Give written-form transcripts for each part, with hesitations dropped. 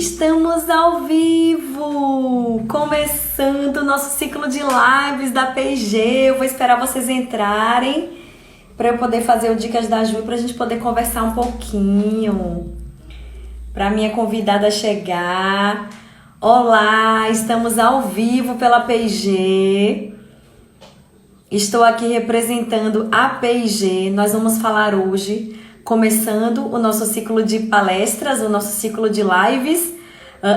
Estamos ao vivo, começando o nosso ciclo de lives da P&G. Eu vou esperar vocês entrarem para eu poder fazer o Dicas da Ju, para a gente poder conversar um pouquinho, para minha convidada chegar. Olá, estamos ao vivo pela P&G. Estou aqui representando a P&G. Nós vamos falar hoje, começando o nosso ciclo de palestras, o nosso ciclo de lives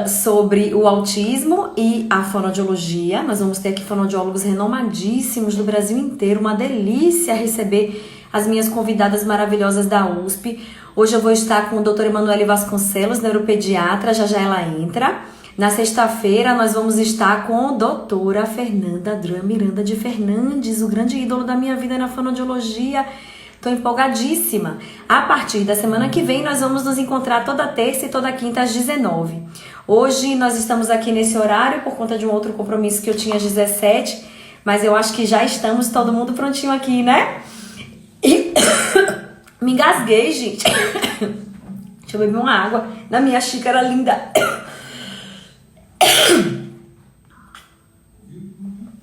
sobre o autismo e a fonoaudiologia. Nós vamos ter aqui fonoaudiólogos renomadíssimos do Brasil inteiro. Uma delícia receber as minhas convidadas maravilhosas da USP. Hoje eu vou estar com o Dr. Emanuele Vasconcelos, neuropediatra, já ela entra. Na sexta-feira nós vamos estar com a doutora Fernanda Adran Miranda de Fernandes, o grande ídolo da minha vida na fonoaudiologia. Tô empolgadíssima. A partir da semana que vem, nós vamos nos encontrar toda terça e toda quinta às 19. Hoje nós estamos aqui nesse horário por conta de um outro compromisso que eu tinha às 17, mas eu acho que já estamos todo mundo prontinho aqui, né? E... Me engasguei, gente. Deixa eu beber uma água na minha xícara linda.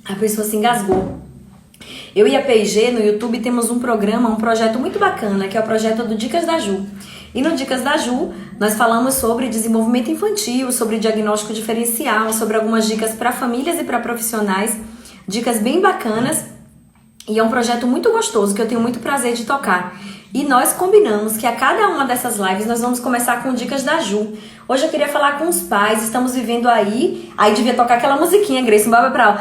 A pessoa se engasgou. Eu e a P&G no YouTube temos um projeto muito bacana, que é o projeto do Dicas da Ju. E no Dicas da Ju, nós falamos sobre desenvolvimento infantil, sobre diagnóstico diferencial, sobre algumas dicas para famílias e para profissionais, dicas bem bacanas. E é um projeto muito gostoso, que eu tenho muito prazer de tocar. E nós combinamos que a cada uma dessas lives nós vamos começar com Dicas da Ju. Hoje eu queria falar com os pais, estamos vivendo aí devia tocar aquela musiquinha, Grace Bababral,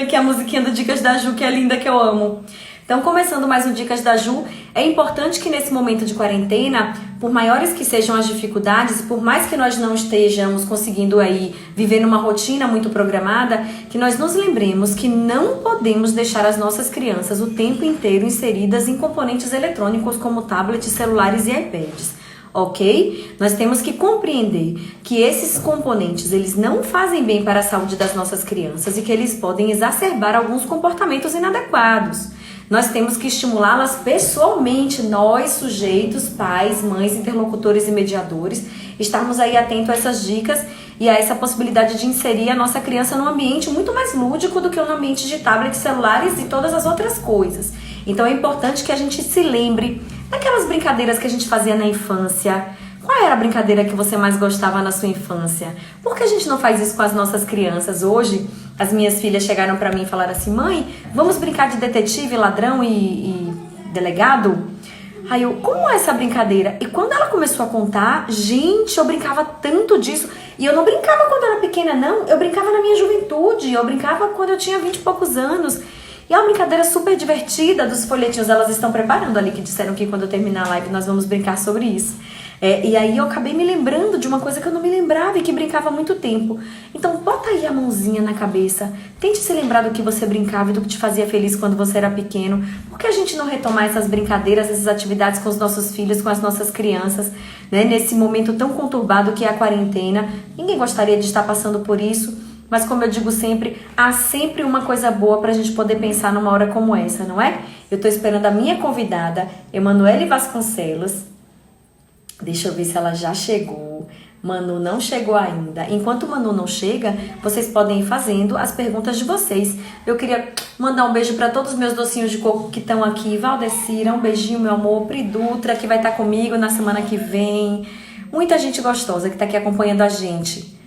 que é a musiquinha do Dicas da Ju, que é linda, que eu amo. Então, começando mais um Dicas da Ju, é importante que nesse momento de quarentena, por maiores que sejam as dificuldades, e por mais que nós não estejamos conseguindo aí viver numa rotina muito programada, que nós nos lembremos que não podemos deixar as nossas crianças o tempo inteiro inseridas em componentes eletrônicos como tablets, celulares e iPads. Ok? Nós temos que compreender que esses componentes, eles não fazem bem para a saúde das nossas crianças e que eles podem exacerbar alguns comportamentos inadequados. Nós temos que estimulá-las pessoalmente, nós, sujeitos, pais, mães, interlocutores e mediadores, estarmos aí atentos a essas dicas e a essa possibilidade de inserir a nossa criança num ambiente muito mais lúdico do que um ambiente de tablets, celulares e todas as outras coisas. Então é importante que a gente se lembre daquelas brincadeiras que a gente fazia na infância. Qual era a brincadeira que você mais gostava na sua infância? Por que a gente não faz isso com as nossas crianças? Hoje, as minhas filhas chegaram pra mim e falaram assim: mãe, vamos brincar de detetive, ladrão e delegado? Aí eu, como é essa brincadeira? E quando ela começou a contar, gente, eu brincava tanto disso. E eu não brincava quando eu era pequena, não. Eu brincava na minha juventude. Eu brincava quando eu tinha 20 e poucos anos. E é uma brincadeira super divertida dos folhetinhos. Elas estão preparando ali, que disseram que quando eu terminar a live nós vamos brincar sobre isso. E aí eu acabei me lembrando de uma coisa que eu não me lembrava e que brincava há muito tempo. Então bota aí a mãozinha na cabeça. Tente se lembrar do que você brincava e do que te fazia feliz quando você era pequeno. Por que a gente não retomar essas brincadeiras, essas atividades com os nossos filhos, com as nossas crianças, né? Nesse momento tão conturbado que é a quarentena. Ninguém gostaria de estar passando por isso. Mas como eu digo sempre, há sempre uma coisa boa pra gente poder pensar numa hora como essa, não é? Eu tô esperando a minha convidada, Emanuele Vasconcelos. Deixa eu ver se ela já chegou. Manu não chegou ainda. Enquanto Manu não chega, vocês podem ir fazendo as perguntas de vocês. Eu queria mandar um beijo para todos os meus docinhos de coco que estão aqui. Valdecira, um beijinho, meu amor. Pri Dutra, que vai estar comigo na semana que vem. Muita gente gostosa que está aqui acompanhando a gente.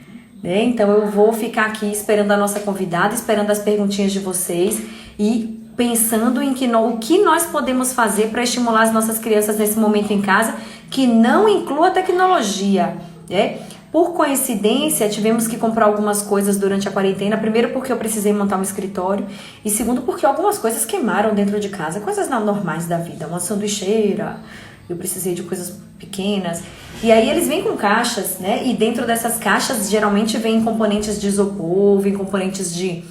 Então eu vou ficar aqui esperando a nossa convidada, esperando as perguntinhas de vocês e pensando em o que nós podemos fazer para estimular as nossas crianças nesse momento em casa, que não inclua tecnologia, né? Por coincidência, tivemos que comprar algumas coisas durante a quarentena. Primeiro porque eu precisei montar um escritório e segundo porque algumas coisas queimaram dentro de casa, coisas normais da vida, uma sanduicheira. Eu precisei de coisas pequenas. E aí eles vêm com caixas, né? E dentro dessas caixas geralmente vem componentes de isopor, vem componentes de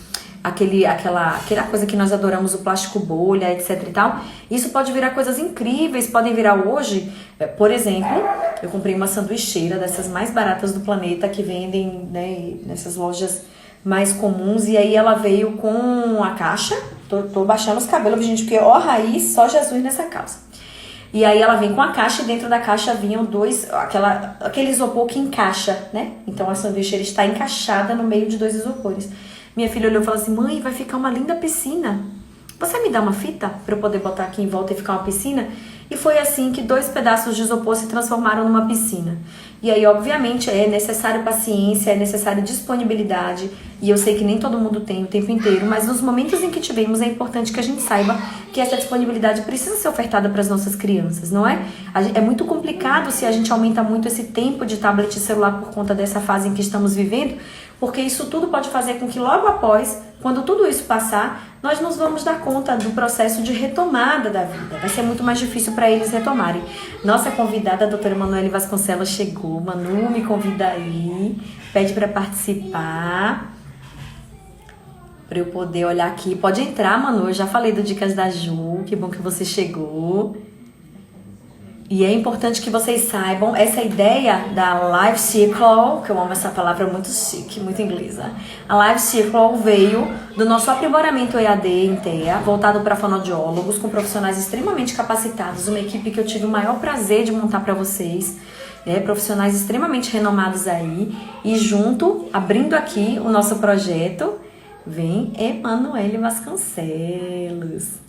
aquela coisa que nós adoramos, o plástico bolha, etc e tal. Isso pode virar coisas incríveis, podem virar hoje. Por exemplo, eu comprei uma sanduicheira dessas mais baratas do planeta que vendem, né, nessas lojas mais comuns. E aí ela veio com a caixa. Tô baixando os cabelos, gente, porque ó, raiz, só Jesus nessa calça. E aí ela vem com a caixa e dentro da caixa vinham aquele isopor que encaixa, né? Então a sanduicheira está encaixada no meio de dois isopores. Minha filha olhou e falou assim: mãe, vai ficar uma linda piscina. Você me dá uma fita para eu poder botar aqui em volta e ficar uma piscina? E foi assim que 2 pedaços de isopor se transformaram numa piscina. E aí, obviamente, é necessário paciência, é necessário disponibilidade. E eu sei que nem todo mundo tem o tempo inteiro, mas nos momentos em que tivemos é importante que a gente saiba que essa disponibilidade precisa ser ofertada para as nossas crianças, não é? É muito complicado se a gente aumenta muito esse tempo de tablet e celular por conta dessa fase em que estamos vivendo, porque isso tudo pode fazer com que logo após, quando tudo isso passar, nós nos vamos dar conta do processo de retomada da vida. Vai ser muito mais difícil para eles retomarem. Nossa convidada, a doutora Emanuele Vasconcelos, chegou. Manu, me convida aí, pede para participar, para eu poder olhar aqui. Pode entrar, Manu, eu já falei do Dicas da Ju, que bom que você chegou. E é importante que vocês saibam, essa ideia da Life Circle, que eu amo essa palavra muito chique, muito inglesa. A Life Circle veio do nosso aprimoramento EAD em TEA, voltado para fonoaudiólogos, com profissionais extremamente capacitados, uma equipe que eu tive o maior prazer de montar para vocês, né? Profissionais extremamente renomados aí. E junto, abrindo aqui o nosso projeto, vem Emanuele Vasconcelos,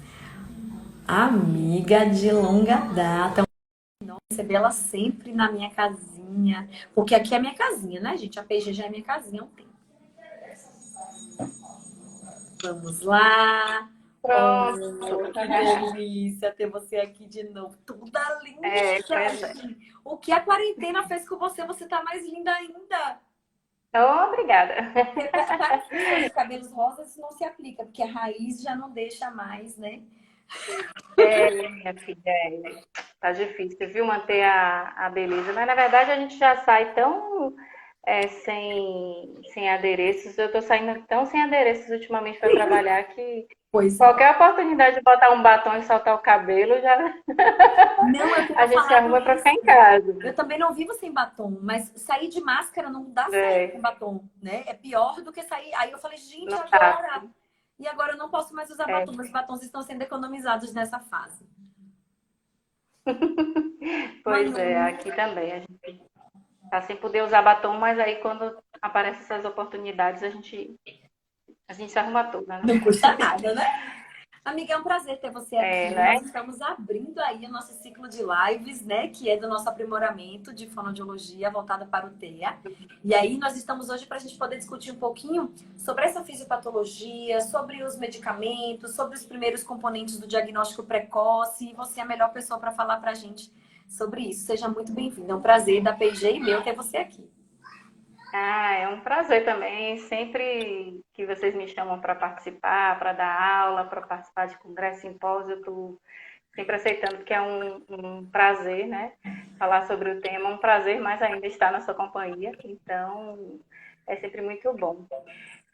amiga de longa data. Receber ela sempre na minha casinha, porque aqui é minha casinha, né, gente? A PG já é minha casinha há um tempo. Vamos lá. Pronto. Que delícia ter você aqui de novo. Toda linda. O que a quarentena fez com você? Você tá mais linda ainda. Obrigada. Os cabelos rosas isso não se aplica, porque a raiz já não deixa mais, né? Minha filha, tá difícil, viu, manter a beleza. Mas, na verdade, a gente já sai tão sem adereços. Eu tô saindo tão sem adereços ultimamente para trabalhar que Pois é. qualquer oportunidade de botar um batom e soltar o cabelo, já Não, eu a tenho gente se falado arruma para isso. ficar em casa. Eu também não vivo sem batom, mas sair de máscara não dá certo com batom, né? É pior do que sair. Aí eu falei, gente, Não dá. agora. E agora eu não posso mais usar batom, mas os batons estão sendo economizados nessa fase. Pois é, Manu, aqui também. A gente tá sem poder usar batom, mas aí quando aparecem essas oportunidades, a gente se arruma toda, né? não custa nada, né? Amiga, é um prazer ter você aqui. Né? Nós estamos abrindo aí o nosso ciclo de lives, né? Que é do nosso aprimoramento de fonoaudiologia voltado para o TEA. E aí nós estamos hoje para a gente poder discutir um pouquinho sobre essa fisiopatologia, sobre os medicamentos, sobre os primeiros componentes do diagnóstico precoce. E você é a melhor pessoa para falar para a gente sobre isso. Seja muito bem-vinda. É um prazer da PG e meu ter você aqui. É um prazer também. Sempre que vocês me chamam para participar, para dar aula, para participar de congresso, simpósio, eu estou sempre aceitando, porque é um prazer, né? Falar sobre o tema, um prazer mais ainda estar na sua companhia. Então, é sempre muito bom.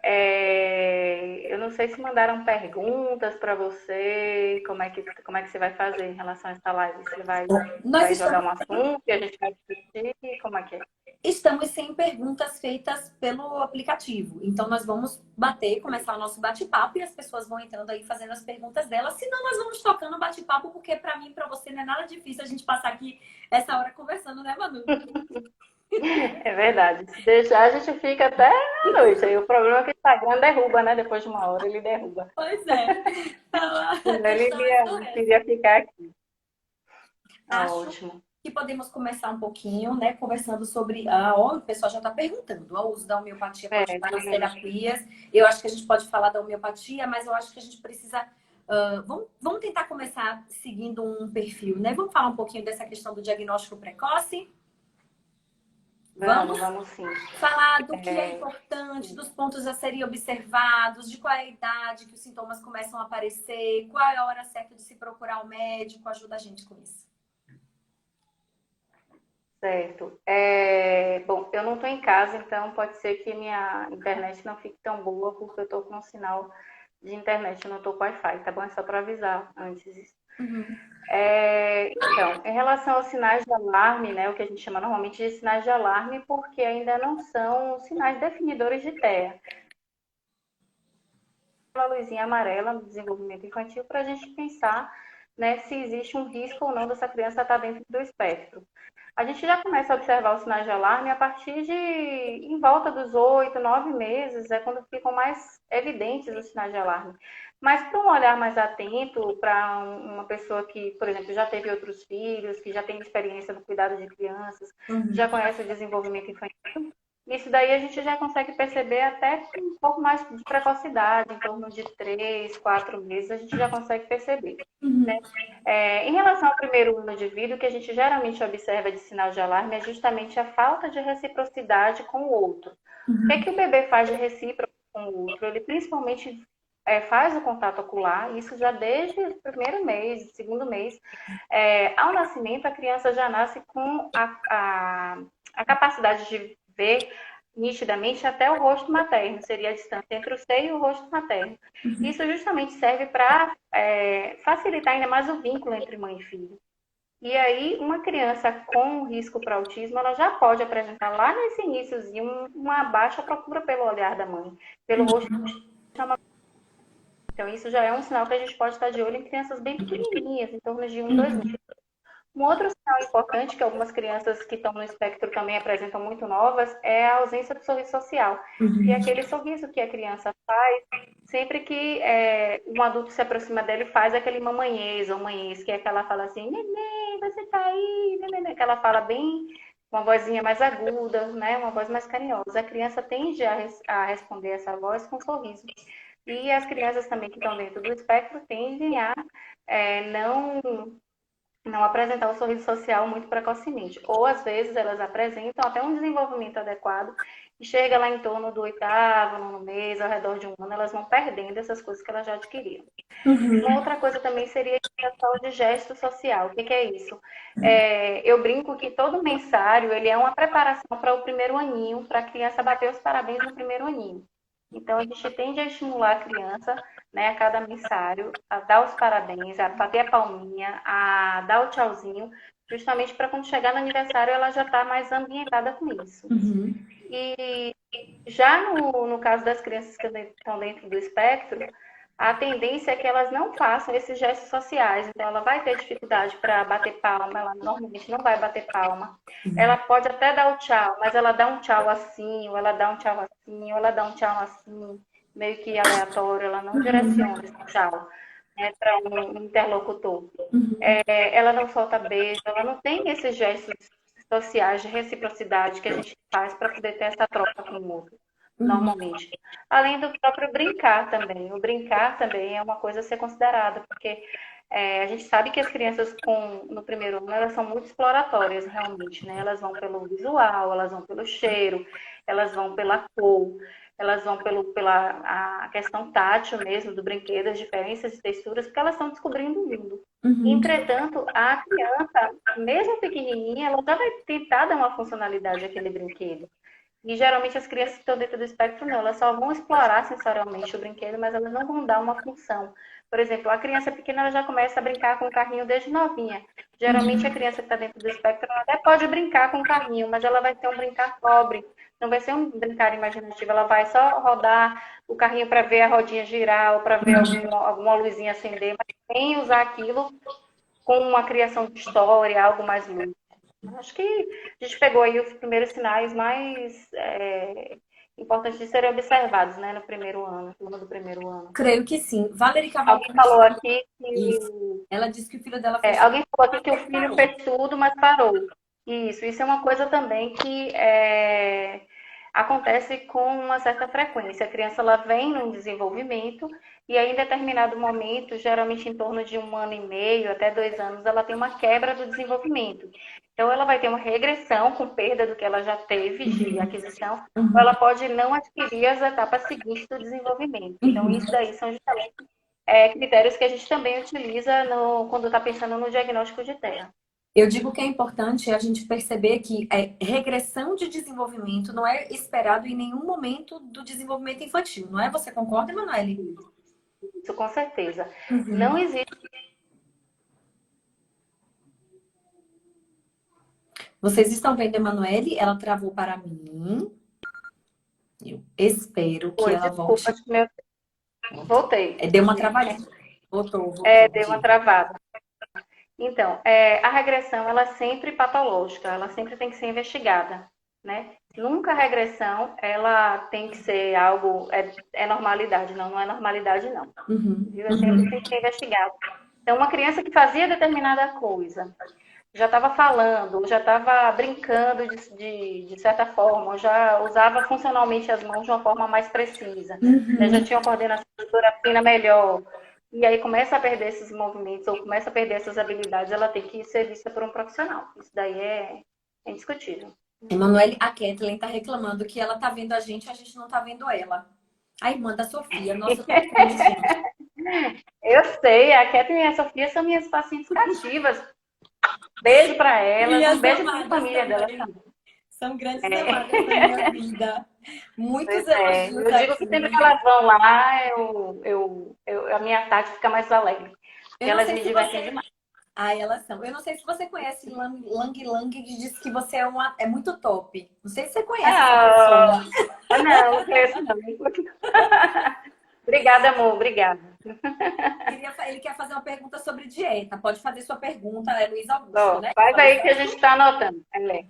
Eu não sei se mandaram perguntas para você, como é que você vai fazer em relação a essa live? Você vai jogar um assunto e a gente vai discutir? Como é que é? Estamos sem perguntas feitas pelo aplicativo. Então, nós vamos começar o nosso bate-papo e as pessoas vão entrando aí fazendo as perguntas delas. Senão, nós vamos tocando o bate-papo, porque para mim e para você não é nada difícil a gente passar aqui essa hora conversando, né, Manu? É verdade. Se deixar, a gente fica até a noite. Aí o problema é que o Instagram derruba, né? Depois de uma hora, ele derruba. Pois é. Então, Ele queria ficar aqui. Acho Ótimo. que podemos começar um pouquinho, né, conversando sobre... o pessoal já está perguntando. O uso da homeopatia para ajudar nas terapias. Eu acho que a gente pode falar da homeopatia, mas eu acho que a gente precisa... vamos tentar começar seguindo um perfil, né? Vamos falar um pouquinho dessa questão do diagnóstico precoce? Vamos sim. Falar do que é importante, dos pontos a serem observados, de qual é a idade que os sintomas começam a aparecer, qual é a hora certa de se procurar o médico, ajuda a gente com isso. Certo. Bom, eu não estou em casa, então pode ser que minha internet não fique tão boa, porque eu estou com um sinal de internet, eu não estou com Wi-Fi, tá bom? É só para avisar antes isso. Uhum. Então, em relação aos sinais de alarme, né, o que a gente chama normalmente de sinais de alarme, porque ainda não são sinais definidores de TEA. Uma luzinha amarela no desenvolvimento infantil para a gente pensar né, se existe um risco ou não dessa criança estar dentro do espectro. A gente já começa a observar os sinais de alarme a partir de, em volta dos 8, 9 meses, é quando ficam mais evidentes os sinais de alarme. Mas para um olhar mais atento, para uma pessoa que, por exemplo, já teve outros filhos, que já tem experiência no cuidado de crianças, já conhece o desenvolvimento infantil, isso daí a gente já consegue perceber até com um pouco mais de precocidade, em torno de 3, 4 meses, a gente já consegue perceber. Né? Em relação ao primeiro ano de vida, o que a gente geralmente observa de sinal de alarme é justamente a falta de reciprocidade com o outro. O que é que o bebê faz de recíproco com o outro? Ele principalmente faz o contato ocular, isso já desde o primeiro mês, segundo mês. Ao nascimento, a criança já nasce com a capacidade de ver nitidamente até o rosto materno, seria a distância entre o seio e o rosto materno. Isso justamente serve para facilitar ainda mais o vínculo entre mãe e filho. E aí, uma criança com risco para autismo, ela já pode apresentar lá nesse iníciozinho uma baixa procura pelo olhar da mãe, pelo rosto. Então, isso já é um sinal que a gente pode estar de olho em crianças bem pequenininhas, em torno de 1, 2 meses. Um outro sinal importante que algumas crianças que estão no espectro também apresentam muito novas é a ausência do sorriso social. E aquele sorriso que a criança faz sempre que um adulto se aproxima dela e faz aquele mamanhês ou manhês, que é que ela fala assim, neném, você tá aí, neném, que ela fala bem, uma vozinha mais aguda, né, uma voz mais carinhosa. A criança tende a responder essa voz com um sorriso. E as crianças também que estão dentro do espectro tendem a não apresentar o sorriso social muito precocemente. Ou, às vezes, elas apresentam até um desenvolvimento adequado e chega lá em torno do 8º, 9º mês, ao redor de 1 ano, elas vão perdendo essas coisas que elas já adquiriram. Uma outra coisa também seria a questão de gesto social. O que é isso? Eu brinco que todo mensário ele é uma preparação para o primeiro aninho, para a criança bater os parabéns no primeiro aninho. Então, a gente tende a estimular a criança, né, a cada mensário, a dar os parabéns, a bater a palminha, a dar o tchauzinho, justamente para quando chegar no aniversário ela já está mais ambientada com isso. E já no caso das crianças que estão dentro do espectro, a tendência é que elas não façam esses gestos sociais. Então, ela vai ter dificuldade para bater palma, ela normalmente não vai bater palma. Ela pode até dar o tchau, mas ela dá um tchau assim, ou ela dá um tchau assim, ou ela dá um tchau assim, meio que aleatório, ela não direciona esse tchau, né, para um interlocutor. Ela não solta beijo, ela não tem esses gestos sociais de reciprocidade que a gente faz para poder ter essa troca com o outro. Normalmente. Além do próprio brincar também. O brincar também é uma coisa a ser considerada, porque a gente sabe que as crianças no primeiro ano, elas são muito exploratórias, realmente, né? Elas vão pelo visual, elas vão pelo cheiro, elas vão pela cor, elas vão pela a questão tátil mesmo do brinquedo, as diferenças de texturas, porque elas estão descobrindo o mundo. Entretanto, a criança, mesmo pequenininha, ela já vai tentar dar uma funcionalidade àquele brinquedo. E geralmente as crianças que estão dentro do espectro não, elas só vão explorar sensorialmente o brinquedo, mas elas não vão dar uma função. Por exemplo, a criança pequena ela já começa a brincar com o carrinho desde novinha. Geralmente a criança que está dentro do espectro ela até pode brincar com o carrinho, mas ela vai ter um brincar pobre. Não vai ser um brincar imaginativo, ela vai só rodar o carrinho para ver a rodinha girar ou para ver alguma luzinha acender, mas sem usar aquilo com uma criação de história, algo mais lúdico. Acho que a gente pegou aí os primeiros sinais mais importantes de serem observados, né, no primeiro ano, no do primeiro ano. Creio que sim. Valerie Alguém Cavalcante. falou aqui Isso. Ela disse que o filho dela fez. alguém falou aqui que o filho fez tudo, mas parou. Isso é uma coisa também que acontece com uma certa frequência. A criança ela vem num desenvolvimento e aí, em determinado momento, geralmente em torno de 1 ano e meio até 2 anos, ela tem uma quebra do desenvolvimento. Então, ela vai ter uma regressão com perda do que ela já teve de aquisição, ou ela pode não adquirir as etapas seguintes do desenvolvimento. Então, isso daí são justamente critérios que a gente também utiliza quando está pensando no diagnóstico de TEA. Eu digo que é importante a gente perceber que regressão de desenvolvimento não é esperado em nenhum momento do desenvolvimento infantil, não é? Você concorda, Emanuele? Isso, com certeza. Não existe. Vocês estão vendo a Emanuele? Ela travou para mim. Eu espero que ela volte. Voltei. Deu uma travadinha. Voltou. Deu uma travada. Então, a regressão, ela é sempre patológica, ela sempre tem que ser investigada, né? Nunca a regressão, ela tem que ser algo, é normalidade, não, não é normalidade, não. Uhum, Viu? É sempre tem que ser investigado. Então, uma criança que fazia determinada coisa, já estava falando, já estava brincando de certa forma, já usava funcionalmente as mãos de uma forma mais precisa, né? Já uhum. tinha uma coordenação motora fina melhor, e aí começa a perder esses movimentos ou começa a perder essas habilidades, ela tem que ser vista por um profissional. Isso daí é indiscutível. Emanuele, a Kathleen tá reclamando que ela tá vendo a gente não tá vendo ela. A irmã da Sofia, nossa tortura, gente. Eu sei, a Kathleen e a Sofia são minhas pacientes cativas. Beijo para elas, um Minhas beijo para a amadas família delas também. também. São grandes amadas da É. minha vida. Muitos Pois é, elogios eu digo que sempre que aqui. elas vão lá, a minha tarde fica mais alegre. Eu Porque não elas sei me se divertem você. demais. Ah, elas são. Eu não sei se você conhece Lang Lang, que diz que você é muito top. Não sei se você conhece essa Ah, pessoa. não, não conheço não. Obrigada, amor, obrigada. Ele quer fazer uma pergunta sobre dieta. Pode fazer sua pergunta, é Luiz Augusto, Ó, né? faz Falei aí que a gente certo? está anotando. É.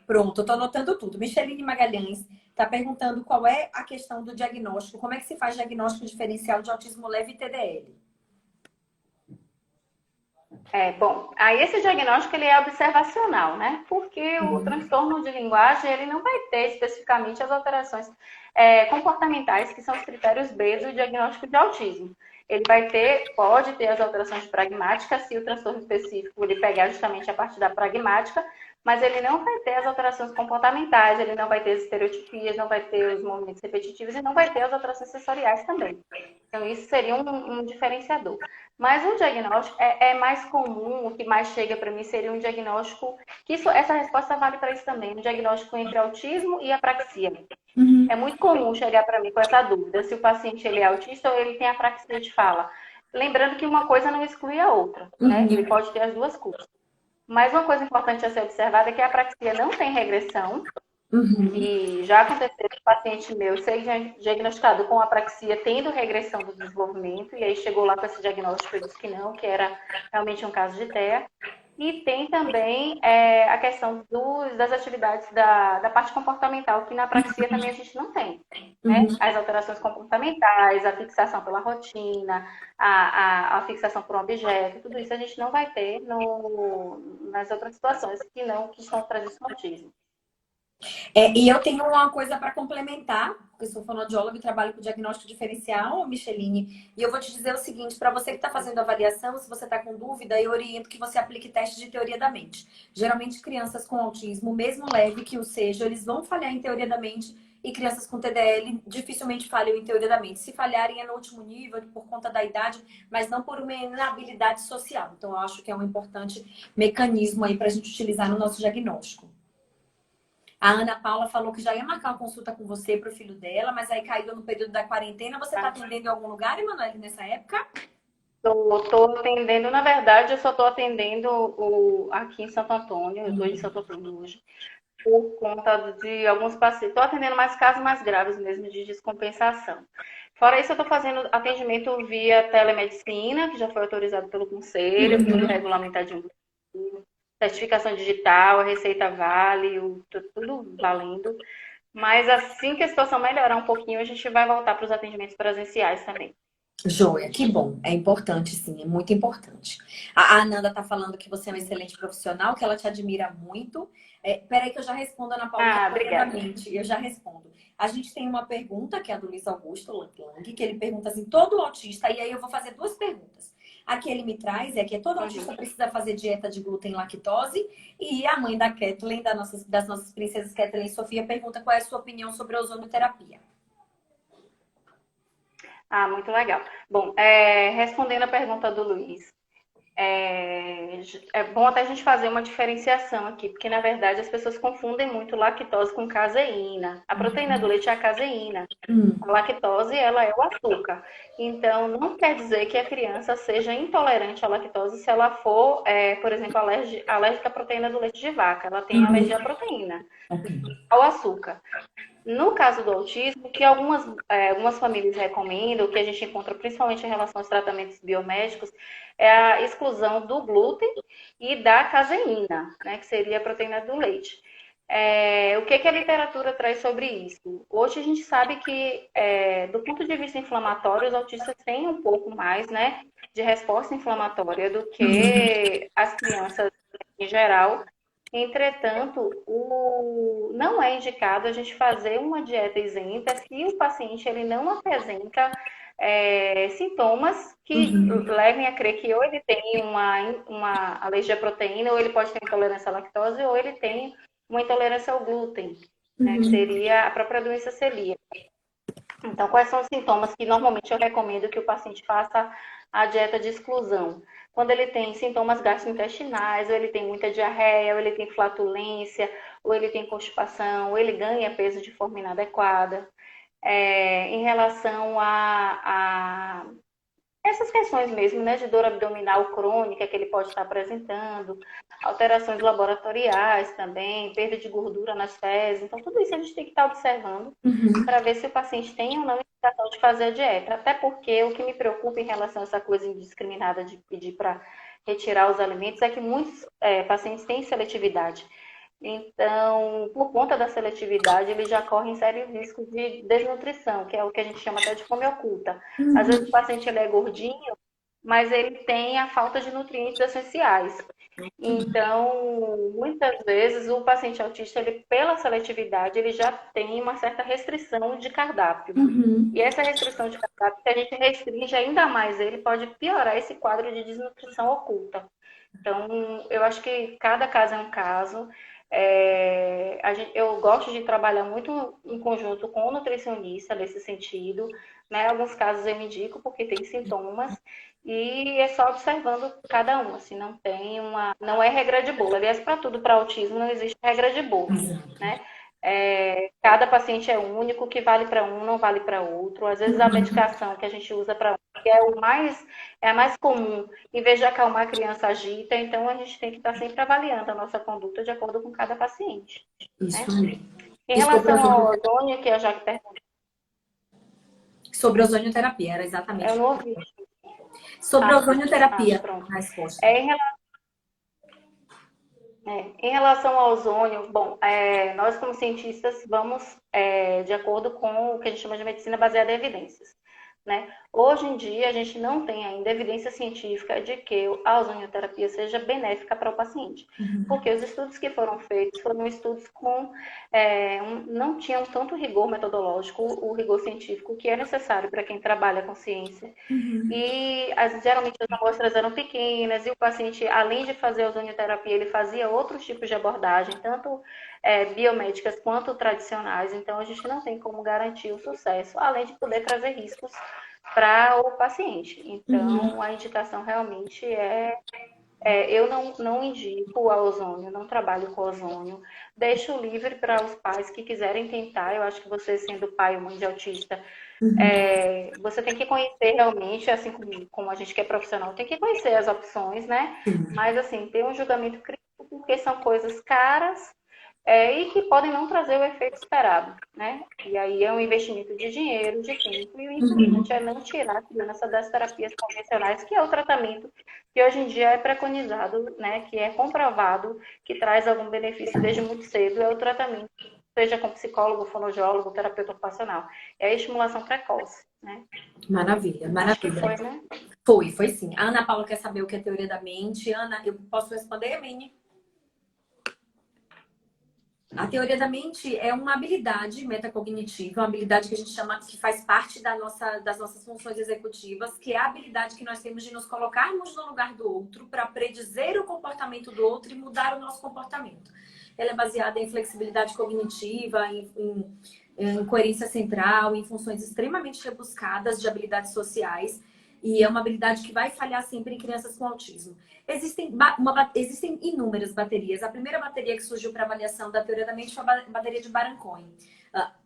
Pronto, eu tô anotando tudo. Micheline Magalhães está perguntando qual é a questão do diagnóstico. Como é que se faz diagnóstico diferencial de autismo leve e TDL? Bom, aí esse diagnóstico ele é observacional, né? Porque o transtorno de linguagem ele não vai ter especificamente as alterações comportamentais, que são os critérios B do diagnóstico de autismo. Ele vai ter, pode ter as alterações pragmáticas, se o transtorno específico ele pegar justamente a parte da pragmática, mas ele não vai ter as alterações comportamentais, ele não vai ter as estereotipias, não vai ter os movimentos repetitivos e não vai ter as alterações sensoriais também. Então, isso seria um diferenciador. Mas o diagnóstico é mais comum, o que mais chega para mim seria um diagnóstico, essa resposta vale para isso também, um diagnóstico entre autismo e apraxia. Uhum. É muito comum chegar para mim com essa dúvida, se o paciente ele é autista ou ele tem apraxia de fala. Lembrando que uma coisa não exclui a outra, né? Ele Uhum. pode ter as duas coisas. Mas uma coisa importante a ser observada é que a apraxia não tem regressão, Uhum. e já aconteceu com paciente meu ser diagnosticado com apraxia tendo regressão do desenvolvimento, e aí chegou lá com esse diagnóstico e disse que não, que era realmente um caso de TEA. E tem também a questão das atividades da parte comportamental, que na apraxia também a gente não tem. Né? Uhum. As alterações comportamentais, a fixação pela rotina, a fixação por um objeto, tudo isso a gente não vai ter nas outras situações que estão presentes no autismo. E eu tenho uma coisa para complementar, porque eu sou fonoaudióloga e trabalho com diagnóstico diferencial, Micheline, e eu vou te dizer o seguinte, para você que está fazendo avaliação, se você está com dúvida, eu oriento que você aplique teste de teoria da mente. Geralmente, crianças com autismo, mesmo leve que o seja, eles vão falhar em teoria da mente, e crianças com TDL dificilmente falham em teoria da mente. Se falharem é no último nível, por conta da idade, mas não por uma inabilidade social. Então, eu acho que é um importante mecanismo aí para a gente utilizar no nosso diagnóstico. A Ana Paula falou que já ia marcar uma consulta com você para o filho dela, mas aí caiu no período da quarentena. Você está atendendo em algum lugar, Emanuele, nessa época? Estou atendendo, na verdade, eu só estou atendendo aqui em Santo Antônio, eu estou em Santo Antônio hoje, por conta de alguns pacientes. Estou atendendo mais casos mais graves mesmo, de descompensação. Fora isso, eu estou fazendo atendimento via telemedicina, que já foi autorizado pelo conselho, tudo regulamentadinho, certificação digital, a receita vale, tudo valendo. Mas assim que a situação melhorar um pouquinho, a gente vai voltar para os atendimentos presenciais também. Joia, que bom. É importante, sim, é muito importante. A Ananda tá falando que você é um excelente profissional, que ela te admira muito. Peraí que eu já respondo, Ana Paula, Obrigada. rapidamente. Eu já respondo. A gente tem uma pergunta, que é a do Luiz Augusto Lang, que ele pergunta assim, todo autista, e aí eu vou fazer duas perguntas. A que ele me traz é que todo autista precisa fazer dieta de glúten e lactose, e a mãe da Kathleen, das nossas princesas Kathleen e Sofia, pergunta qual é a sua opinião sobre a ozonoterapia. Muito legal. Bom, respondendo a pergunta do Luiz, é bom até a gente fazer uma diferenciação aqui, porque na verdade as pessoas confundem muito lactose com caseína. A proteína do leite é a caseína. A lactose, ela é o açúcar. Então, não quer dizer que a criança seja intolerante à lactose se ela for, por exemplo, alérgica à proteína do leite de vaca. Ela tem alergia à proteína, ao açúcar. No caso do autismo, o que algumas famílias recomendam, o que a gente encontra principalmente em relação aos tratamentos biomédicos, é a exclusão do glúten e da caseína, né, que seria a proteína do leite. O que a literatura traz sobre isso? Hoje a gente sabe que, do ponto de vista inflamatório, os autistas têm um pouco mais, né, de resposta inflamatória do que as crianças em geral. Entretanto, não é indicado a gente fazer uma dieta isenta se o paciente ele não apresenta sintomas que levem a crer que ou ele tem uma alergia à proteína, ou ele pode ter intolerância à lactose, ou ele tem uma intolerância ao glúten, né, que seria a própria doença celíaca. Então, quais são os sintomas que normalmente eu recomendo que o paciente faça a dieta de exclusão? Quando ele tem sintomas gastrointestinais, ou ele tem muita diarreia, ou ele tem flatulência, ou ele tem constipação, ou ele ganha peso de forma inadequada. Em relação a essas questões mesmo, né, de dor abdominal crônica que ele pode estar apresentando, alterações laboratoriais também, perda de gordura nas fezes. Então, tudo isso a gente tem que estar observando para ver se o paciente tem ou não indicação de fazer a dieta. Até porque o que me preocupa em relação a essa coisa indiscriminada de pedir para retirar os alimentos é que muitos pacientes têm seletividade. Então, por conta da seletividade, eles já correm sérios riscos de desnutrição, que é o que a gente chama até de fome oculta. Às vezes o paciente ele é gordinho, mas ele tem a falta de nutrientes essenciais. Então, muitas vezes o paciente autista, ele, pela seletividade, ele já tem uma certa restrição de cardápio. E essa restrição de cardápio, se a gente restringe ainda mais ele, pode piorar esse quadro de desnutrição oculta. Então, eu acho que cada caso é um caso. Eu gosto de trabalhar muito em conjunto com o nutricionista nesse sentido, né? Alguns casos eu indico porque tem sintomas e é só observando cada um, assim, não é regra de bolo. Aliás, para tudo, para autismo não existe regra de bolo, né? Cada paciente é único, o que vale para um não vale para outro. Às vezes a medicação que a gente usa para um, que é a mais comum, em vez de acalmar a criança agita, então a gente tem que estar sempre avaliando a nossa conduta de acordo com cada paciente. Isso Né? mesmo. Em relação ao ozônio, que a Jaque perguntou. Sobre ozonioterapia, era exatamente. Eu não ouvi. Sobre ozonioterapia, Pronto. a resposta. Em relação ao ozônio, bom, nós como cientistas vamos de acordo com o que a gente chama de medicina baseada em evidências, né? Hoje em dia a gente não tem ainda evidência científica de que a ozonioterapia seja benéfica para o paciente, porque os estudos que foram feitos foram estudos não tinham tanto rigor metodológico, o rigor científico que é necessário para quem trabalha com ciência. E geralmente as amostras eram pequenas e o paciente, além de fazer a ozonioterapia, ele fazia outros tipos de abordagem, tanto biomédicas quanto tradicionais. Então, a gente não tem como garantir o sucesso, além de poder trazer riscos para o paciente. Então, a indicação realmente eu não indico a ozônio, não trabalho com ozônio. Deixo livre para os pais que quiserem tentar. Eu acho que você, sendo pai ou mãe de autista, você tem que conhecer realmente, assim como a gente que é profissional, tem que conhecer as opções, né? Mas, assim, ter um julgamento crítico, porque são coisas caras e que podem não trazer o efeito esperado, né? E aí é um investimento de dinheiro, de tempo, e o importante é não tirar a criança das terapias convencionais, que é o tratamento que hoje em dia é preconizado, né? Que é comprovado, que traz algum benefício desde muito cedo, é o tratamento, seja com psicólogo, fonoaudiólogo, terapeuta ocupacional. É a estimulação precoce, né? Maravilha, maravilha. Foi, né? Foi sim. A Ana Paula quer saber o que é teoria da mente. Ana, eu posso responder, Mini? A teoria da mente é uma habilidade metacognitiva, uma habilidade que a gente chama que faz parte das nossas funções executivas, que é a habilidade que nós temos de nos colocarmos no lugar do outro para predizer o comportamento do outro e mudar o nosso comportamento. Ela é baseada em flexibilidade cognitiva, em coerência central, em funções extremamente rebuscadas de habilidades sociais. E é uma habilidade que vai falhar sempre em crianças com autismo. Existem inúmeras baterias. A primeira bateria que surgiu para avaliação da teoria da mente foi a bateria de Barancoin.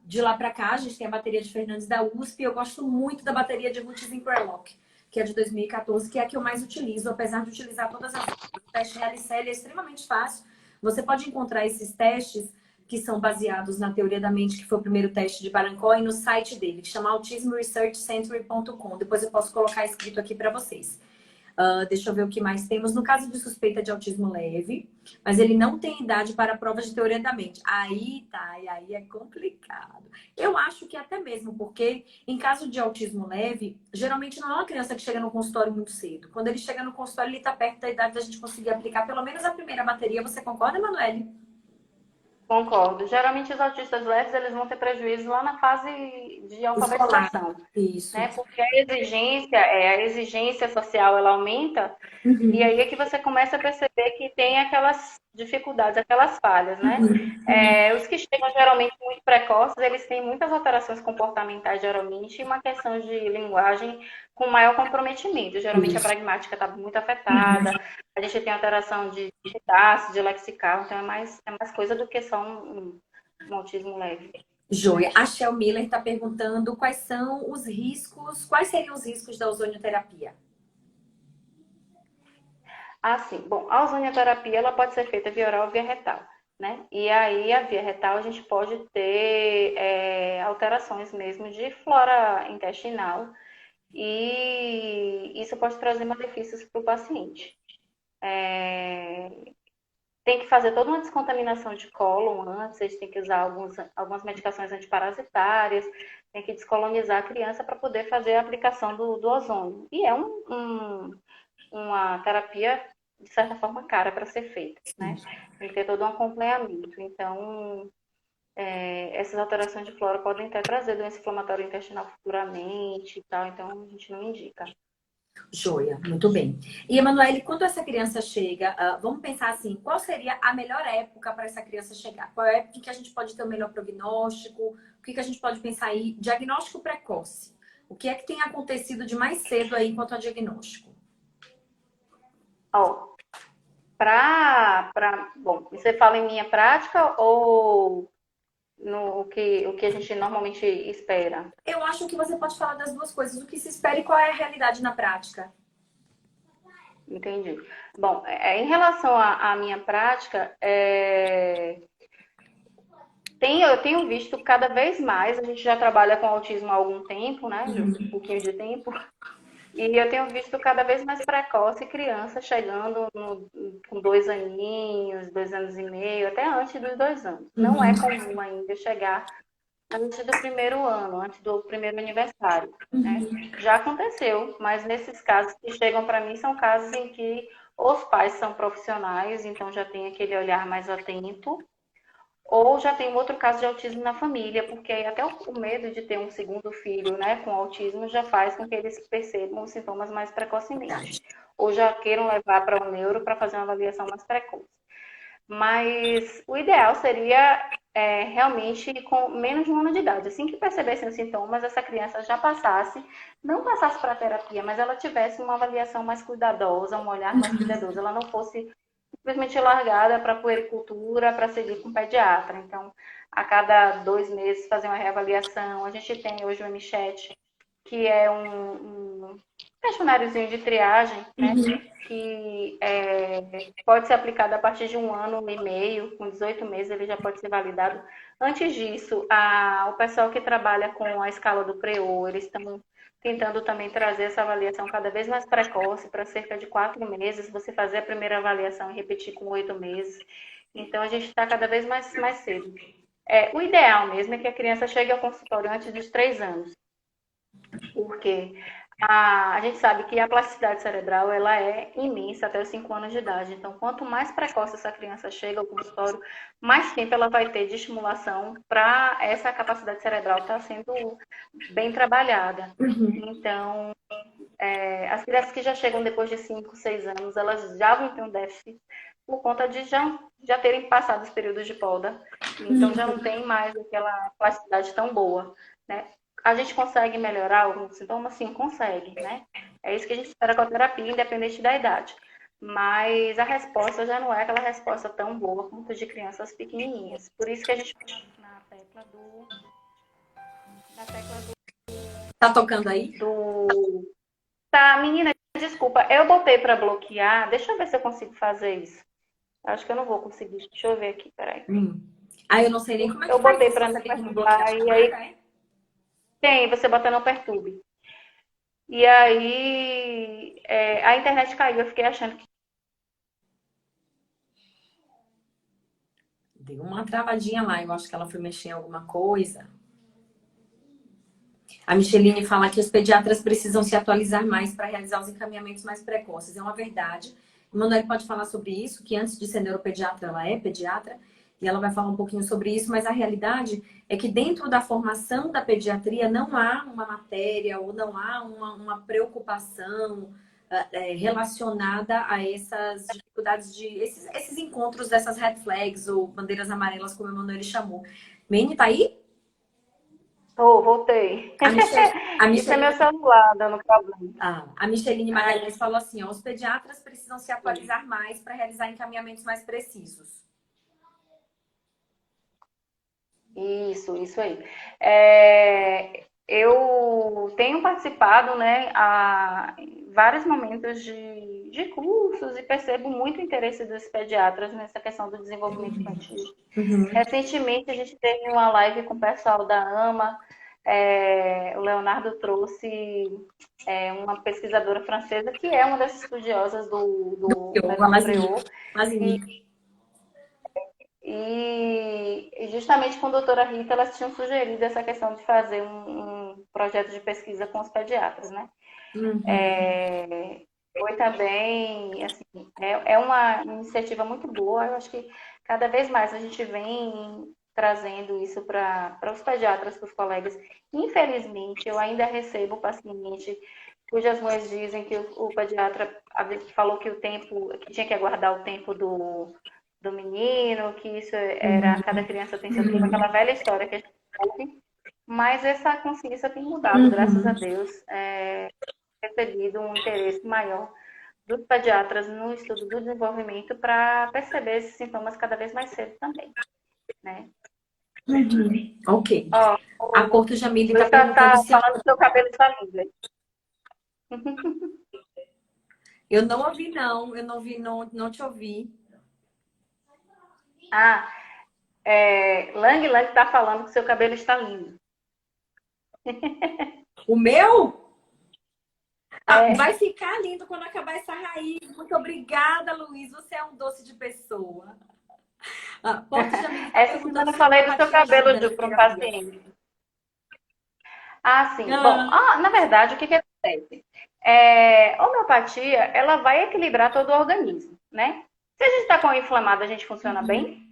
De lá para cá, a gente tem a bateria de Fernandes da USP. Eu gosto muito da bateria de Ruth Zimperlock, que é de 2014, que é a que eu mais utilizo, apesar de utilizar todas as outras. O teste RLCL é extremamente fácil. Você pode encontrar esses testes que são baseados na teoria da mente, que foi o primeiro teste de Baron-Cohen, e no site dele, que chama autismoresearchcentury.com. Depois eu posso colocar escrito aqui para vocês. Deixa eu ver o que mais temos. No caso de suspeita de autismo leve, mas ele não tem idade para provas de teoria da mente. Aí tá, e aí é complicado. Eu acho que até mesmo porque, em caso de autismo leve, geralmente não é uma criança que chega no consultório muito cedo. Quando ele chega no consultório, ele está perto da idade da gente conseguir aplicar pelo menos a primeira bateria. Você concorda, Emanuele? Concordo. Geralmente os autistas leves, eles vão ter prejuízo lá na fase de Escolar. alfabetização, Isso. né? Porque a exigência social, ela aumenta, e aí é que você começa a perceber que tem aquelas dificuldades, aquelas falhas, né? Os que chegam geralmente muito precoces, eles têm muitas alterações comportamentais, geralmente, e uma questão de linguagem com maior comprometimento. Geralmente a pragmática está muito afetada, a gente tem alteração de sintaxe, de lexical, então é mais coisa do que só um autismo leve. Joia. A Shell Miller está perguntando quais são os riscos, quais seriam os riscos da ozonioterapia? Assim, bom, a ozonioterapia ela pode ser feita via oral ou via retal, né? E aí a via retal a gente pode ter alterações mesmo de flora intestinal e isso pode trazer malefícios para o paciente. Tem que fazer toda uma descontaminação de cólon antes, a gente tem que usar algumas medicações antiparasitárias, tem que descolonizar a criança para poder fazer a aplicação do ozônio. E é uma terapia, de certa forma, cara para ser feita, né? Tem que ter todo um acompanhamento. Então, essas alterações de flora podem até trazer doença inflamatória intestinal futuramente e tal, então a gente não indica. Joia, muito bem. E, Emanuele, quando essa criança chega, vamos pensar assim, qual seria a melhor época para essa criança chegar? Qual é a época em que a gente pode ter o melhor prognóstico? O que a gente pode pensar aí? Diagnóstico precoce. O que é que tem acontecido de mais cedo aí quanto a diagnóstico? Ó, bom, você fala em minha prática ou no o que a gente normalmente espera? Eu acho que você pode falar das duas coisas. O que se espera e qual é a realidade na prática? Entendi. Bom, em relação à minha prática, eu tenho visto cada vez mais, a gente já trabalha com autismo há algum tempo, né? Um pouquinho de tempo. E eu tenho visto cada vez mais precoce criança chegando com 2 aninhos, 2 anos e meio, até antes dos 2 anos. Não é comum ainda chegar antes do primeiro ano, antes do primeiro aniversário, né? Já aconteceu, mas nesses casos que chegam para mim são casos em que os pais são profissionais, então já tem aquele olhar mais atento, ou já tem um outro caso de autismo na família, porque aí até o medo de ter um segundo filho, né, com autismo já faz com que eles percebam os sintomas mais precocemente, ou já queiram levar para um neuro para fazer uma avaliação mais precoce. Mas o ideal seria realmente com menos de 1 ano de idade. Assim que percebessem os sintomas, essa criança já passasse, não passasse para a terapia, mas ela tivesse uma avaliação mais cuidadosa, um olhar mais cuidadoso. Ela não fosse simplesmente largada para puericultura, para seguir com o pediatra. Então, a cada 2 meses fazer uma reavaliação. A gente tem hoje o MChat, que é um questionáriozinho de triagem, né? Que pode ser aplicado a partir de 1 ano e meio, com 18 meses ele já pode ser validado. Antes disso, o pessoal que trabalha com a escala do PREO, eles estão tentando também trazer essa avaliação cada vez mais precoce, para cerca de 4 meses, você fazer a primeira avaliação e repetir com 8 meses. Então, a gente está cada vez mais cedo. O ideal mesmo é que a criança chegue ao consultório antes dos 3 anos, porque a gente sabe que a plasticidade cerebral ela é imensa até os 5 anos de idade. Então, quanto mais precoce essa criança chega ao consultório, mais tempo ela vai ter de estimulação para essa capacidade cerebral estar sendo bem trabalhada. Então, as crianças que já chegam depois de 5, 6 anos, elas já vão ter um déficit por conta de já terem passado os períodos de poda. Então, já não tem mais aquela plasticidade tão boa, né? A gente consegue melhorar alguns sintomas? Sim, consegue, né? É isso que a gente espera com a terapia, independente da idade. Mas a resposta já não é aquela resposta tão boa quanto de crianças pequenininhas. Por isso que a gente na tecla do... Tá tocando aí? Tá, menina, desculpa, eu botei para bloquear. Deixa eu ver se eu consigo fazer isso. Acho que eu não vou conseguir. Deixa eu ver aqui, peraí. Ah, eu não sei nem como é que Eu faz botei isso. para Você não tem como bloquear perturbar, a e aí chamada, é? tem, você bota não perturbe. E aí a internet caiu, eu fiquei achando que. Deu uma travadinha lá. Eu acho que ela foi mexer em alguma coisa. A Micheline fala que os pediatras precisam se atualizar mais para realizar os encaminhamentos mais precoces. É uma verdade. Emanuele pode falar sobre isso, que antes de ser neuropediatra, ela é pediatra, e ela vai falar um pouquinho sobre isso, mas a realidade é que dentro da formação da pediatria não há uma matéria ou não há uma preocupação relacionada a essas dificuldades esses encontros dessas red flags ou bandeiras amarelas, como a Emanuele chamou. Mene, tá aí? Oh, voltei. A Michelle, a Isso é meu Micheline celular dando problema. a Micheline Ai, Magalhães falou assim, ó, os pediatras precisam se atualizar mais para realizar encaminhamentos mais precisos. isso aí. Eu tenho participado, né, em vários momentos de cursos e percebo muito interesse dos pediatras nessa questão do desenvolvimento infantil. Uhum. Recentemente, a gente teve uma live com o pessoal da AMA. O Leonardo trouxe uma pesquisadora francesa que é uma das estudiosas do Eu, a método Mazini. Preô. E, Mazini. e justamente com a doutora Rita, elas tinham sugerido essa questão de fazer um projeto de pesquisa com os pediatras, né? Uhum. Foi também, assim, é uma iniciativa muito boa. Eu acho que cada vez mais a gente vem trazendo isso para os pediatras, para os colegas. Infelizmente, eu ainda recebo paciente cujas mães dizem que o pediatra falou que o tempo, que tinha que aguardar o tempo do menino, que isso era, cada criança tem seu tempo, aquela velha história que a gente ouve, mas essa consciência tem mudado, graças a Uhum. Deus, recebido um interesse maior dos pediatras no estudo do desenvolvimento para perceber esses sintomas cada vez mais cedo também, né? Uhum. Ok. Ó, A o Porto Jamile está Luiz tá, perguntando tá se falando que seu cabelo está lindo. eu não ouvi, não. Eu não vi, não te ouvi. Ah, Lang Lang está falando que seu cabelo está lindo. O meu? Ah, vai É, ficar lindo quando acabar essa raiz. Muito obrigada, Luiz. Você é um doce de pessoa. Ah, Porto Jamile está essa semana perguntando eu se a falei do seu homeopatia cabelo, ajuda Ju, nas para um terapias. paciente. Ah, sim. Bom, Ah, na verdade, o que acontece? A homeopatia, ela vai equilibrar todo o organismo, né? Se a gente está com inflamado, a gente funciona bem?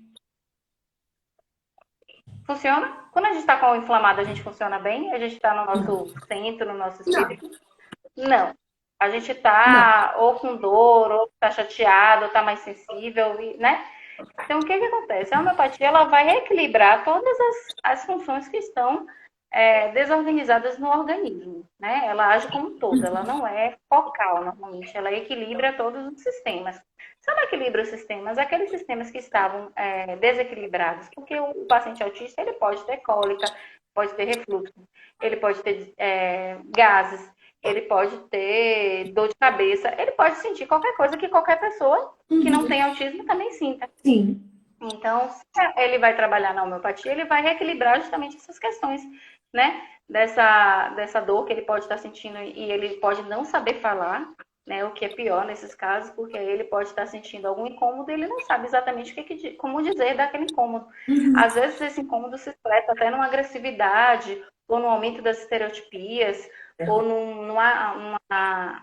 Funciona? Quando a gente está com inflamado, a gente funciona bem? A gente está no nosso centro, no nosso não, espírito? Não. A gente não. está ou com dor, ou está chateado, ou está mais sensível, né? Então, o que acontece? A homeopatia ela vai reequilibrar todas as funções que estão desorganizadas no organismo, né? Ela age como um todo, ela não é focal normalmente, ela equilibra todos os sistemas. Se ela equilibra os sistemas, aqueles sistemas que estavam desequilibrados, porque o paciente autista ele pode ter cólica, pode ter refluxo, ele pode ter gases, ele pode ter dor de cabeça, ele pode sentir qualquer coisa que qualquer pessoa que não Uhum. tem autismo também sinta. Sim. Então, se ele vai trabalhar na homeopatia, ele vai reequilibrar justamente essas questões, né? Dessa dor que ele pode estar sentindo e ele pode não saber falar, né? O que é pior nesses casos, porque ele pode estar sentindo algum incômodo e ele não sabe exatamente como dizer daquele incômodo. Uhum. Às vezes esse incômodo se expressa até numa agressividade, ou no aumento das estereotipias, ou numa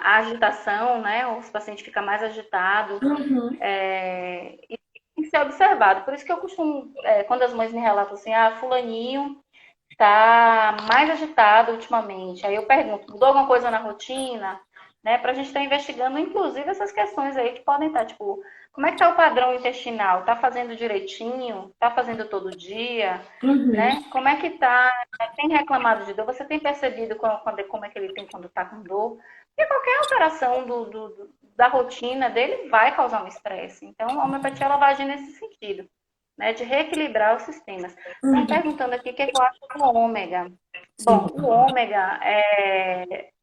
agitação, né? Ou o paciente fica mais agitado. Uhum. E tem que ser observado. Por isso que eu costumo, quando as mães me relatam assim, fulaninho tá mais agitado ultimamente. Aí eu pergunto, mudou alguma coisa na rotina? Né, para a gente estar investigando, inclusive, essas questões aí que podem estar, tipo, como é que tá o padrão intestinal? Tá fazendo direitinho? Tá fazendo todo dia? Uhum. Né? Como é que tá? Tem reclamado de dor? Você tem percebido como é que ele tem quando tá com dor? E qualquer alteração da rotina dele vai causar um estresse. Então, a homeopatia ela vai agir nesse sentido, né? De reequilibrar os sistemas. Estão Uhum. perguntando aqui o que eu acho do ômega. Sim. Bom, o ômega,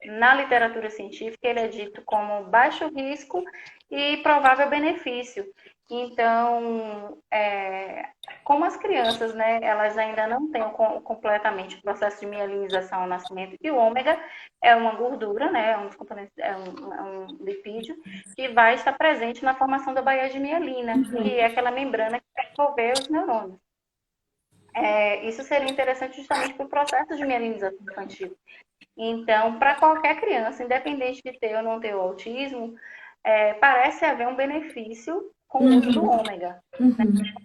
na literatura científica, ele é dito como baixo risco e provável benefício. Então, como as crianças, né, elas ainda não têm completamente o processo de mielinização ao nascimento, e o ômega é uma gordura, né, é um dos componentes, é um lipídio, que vai estar presente na formação da baía de mielina, que é aquela membrana que vai envolver os neurônios. Isso seria interessante justamente para o processo de mielinização infantil. Então, para qualquer criança, independente de ter ou não ter o autismo, parece haver um benefício com o uso do ômega. Né?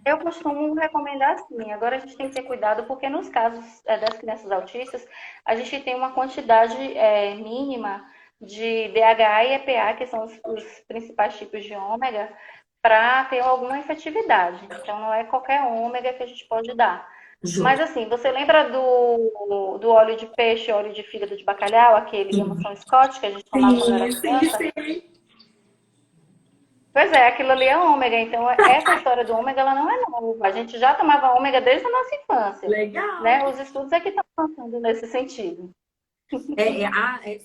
Eu costumo recomendar assim. Agora a gente tem que ter cuidado porque nos casos das crianças autistas, a gente tem uma quantidade mínima de DHA e EPA, que são os principais tipos de ômega, para ter alguma efetividade. Então, não é qualquer ômega que a gente pode dar. Mas assim, você lembra do óleo de peixe, óleo de fígado de bacalhau, aquele Emoção Scott que a gente tomava quando era criança? Pois é, aquilo ali é ômega. Então, essa história do ômega, ela não é nova. A gente já tomava ômega desde a nossa infância. Legal. Né? Os estudos é que estão avançando nesse sentido.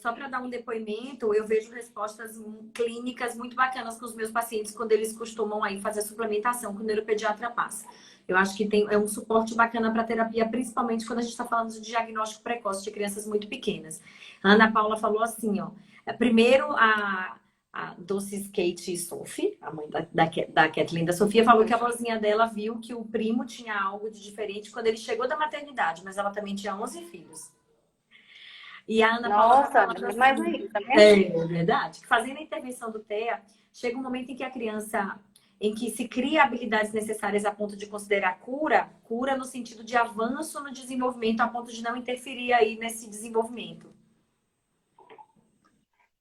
Só para dar um depoimento, eu vejo respostas clínicas muito bacanas com os meus pacientes quando eles costumam aí fazer a suplementação, quando o neuropediatra passa. Eu acho que é um suporte bacana para terapia, principalmente quando a gente está falando de diagnóstico precoce de crianças muito pequenas. A Ana Paula falou assim, ó. Primeiro, a Doce Kate Sophie, a mãe da Kathleen da Sofia, falou que a vozinha dela viu que o primo tinha algo de diferente quando ele chegou da maternidade, mas ela também tinha 11 filhos. E a Ana Paula tá falando assim, mais aí, tá vendo? É verdade. Fazendo a intervenção do TEA, chega um momento em que a criança, em que se cria habilidades necessárias a ponto de considerar cura no sentido de avanço no desenvolvimento, a ponto de não interferir aí nesse desenvolvimento.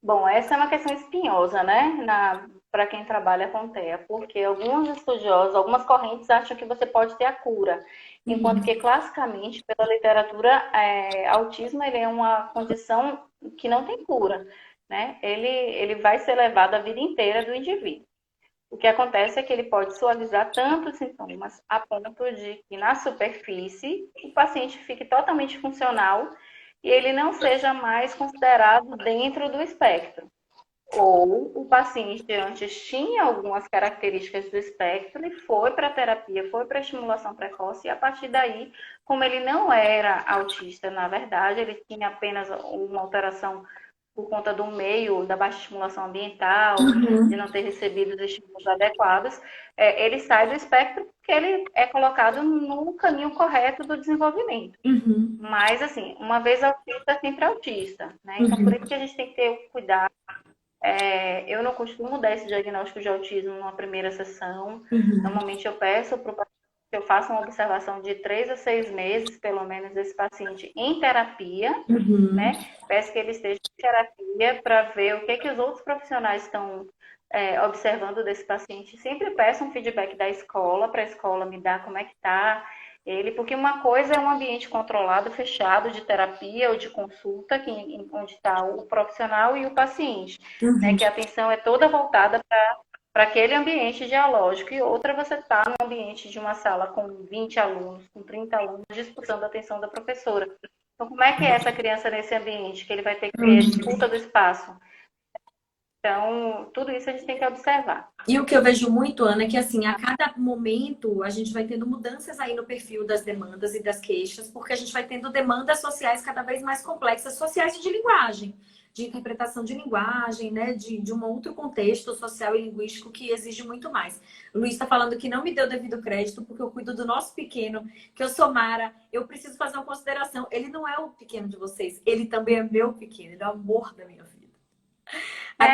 Bom, essa é uma questão espinhosa, né, para quem trabalha com TEA, porque alguns estudiosos, algumas correntes acham que você pode ter a cura, enquanto que classicamente, pela literatura, autismo ele é uma condição que não tem cura, né? Ele vai ser levado a vida inteira do indivíduo. O que acontece é que ele pode suavizar tanto os sintomas a ponto de que na superfície o paciente fique totalmente funcional e ele não seja mais considerado dentro do espectro. Ou o paciente antes tinha algumas características do espectro e foi para a terapia, foi para a estimulação precoce, e a partir daí, como ele não era autista, na verdade, ele tinha apenas uma alteração por conta do meio, da baixa estimulação ambiental, de não ter recebido os estímulos adequados, ele sai do espectro porque ele é colocado no caminho correto do desenvolvimento. Mas, assim, uma vez autista, sempre autista, né? Então, por isso que a gente tem que ter cuidado. Eu não costumo dar esse diagnóstico de autismo numa primeira sessão. Normalmente eu peço para o paciente que eu faça uma observação de 3 a 6 meses, pelo menos, desse paciente em terapia, né? Peço que ele esteja em terapia para ver o que os outros profissionais estão observando desse paciente. Sempre peço um feedback da escola, para a escola me dar como é que está ele, porque uma coisa é um ambiente controlado, fechado, de terapia ou de consulta, onde está o profissional e o paciente, né? Que a atenção é toda voltada para aquele ambiente dialógico, e outra você está no ambiente de uma sala com 20 alunos, com 30 alunos, disputando a atenção da professora. Então, como é que é essa criança nesse ambiente, que ele vai ter que ter a disputa do espaço? Então, tudo isso a gente tem que observar. E o que eu vejo muito, Ana, é que assim, a cada momento a gente vai tendo mudanças aí no perfil das demandas e das queixas, porque a gente vai tendo demandas sociais cada vez mais complexas, sociais e de linguagem, de interpretação de linguagem, né? De um outro contexto social e linguístico que exige muito mais. O Luiz está falando que não me deu devido crédito, porque eu cuido do nosso pequeno, que eu sou Mara, eu preciso fazer uma consideração. Ele não é o pequeno de vocês, ele também é meu pequeno, ele é o amor da minha vida. A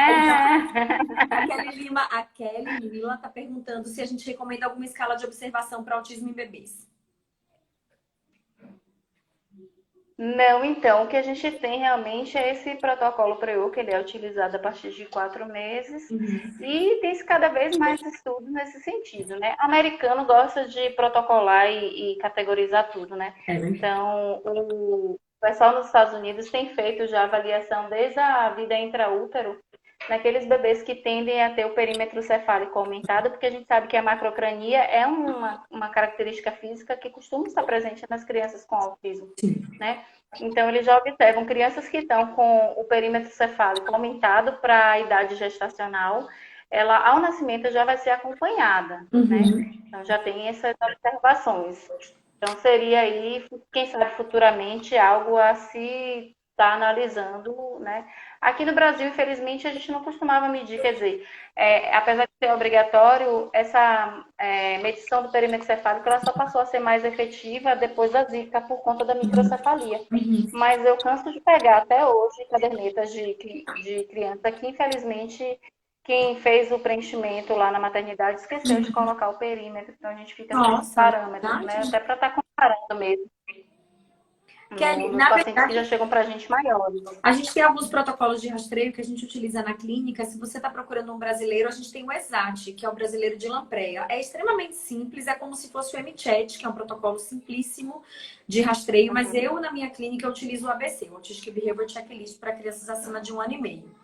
Kelly Lima está perguntando se a gente recomenda alguma escala de observação para autismo em bebês. Não, então, o que a gente tem realmente é esse protocolo PREU, que ele é utilizado a partir de 4 meses, e tem cada vez mais estudos nesse sentido, né? O americano gosta de protocolar e categorizar tudo, né? Então, o pessoal nos Estados Unidos tem feito já avaliação desde a vida intraútero, naqueles bebês que tendem a ter o perímetro cefálico aumentado, porque a gente sabe que a macrocrania é uma característica física que costuma estar presente nas crianças com autismo, né? Então, eles já observam crianças que estão com o perímetro cefálico aumentado para a idade gestacional, ela ao nascimento já vai ser acompanhada, né? Uhum. Então já tem essas observações. Então seria aí, quem sabe futuramente, algo a se estar analisando, né? Aqui no Brasil, infelizmente, a gente não costumava medir, quer dizer, apesar de ser obrigatório, essa medição do perímetro cefálico ela só passou a ser mais efetiva depois da Zika por conta da microcefalia. Uhum. Mas eu canso de pegar até hoje cadernetas de criança que, infelizmente, quem fez o preenchimento lá na maternidade esqueceu de colocar o perímetro. Então, a gente fica sem esse Nossa, parâmetro, verdade. né? Até para estar comparando mesmo Kelly, nos na pacientes que já verdade, chegam para a gente maiores. a gente tem alguns protocolos de rastreio que a gente utiliza na clínica. Se você está procurando um brasileiro, a gente tem o ESAT, que é o brasileiro de Lampreia. É extremamente simples, é como se fosse o MChat, que é um protocolo simplíssimo de rastreio, mas Uhum. eu, na minha clínica, eu utilizo o ABC, o Autistic Behavior Checklist, para crianças acima de 1 ano e meio.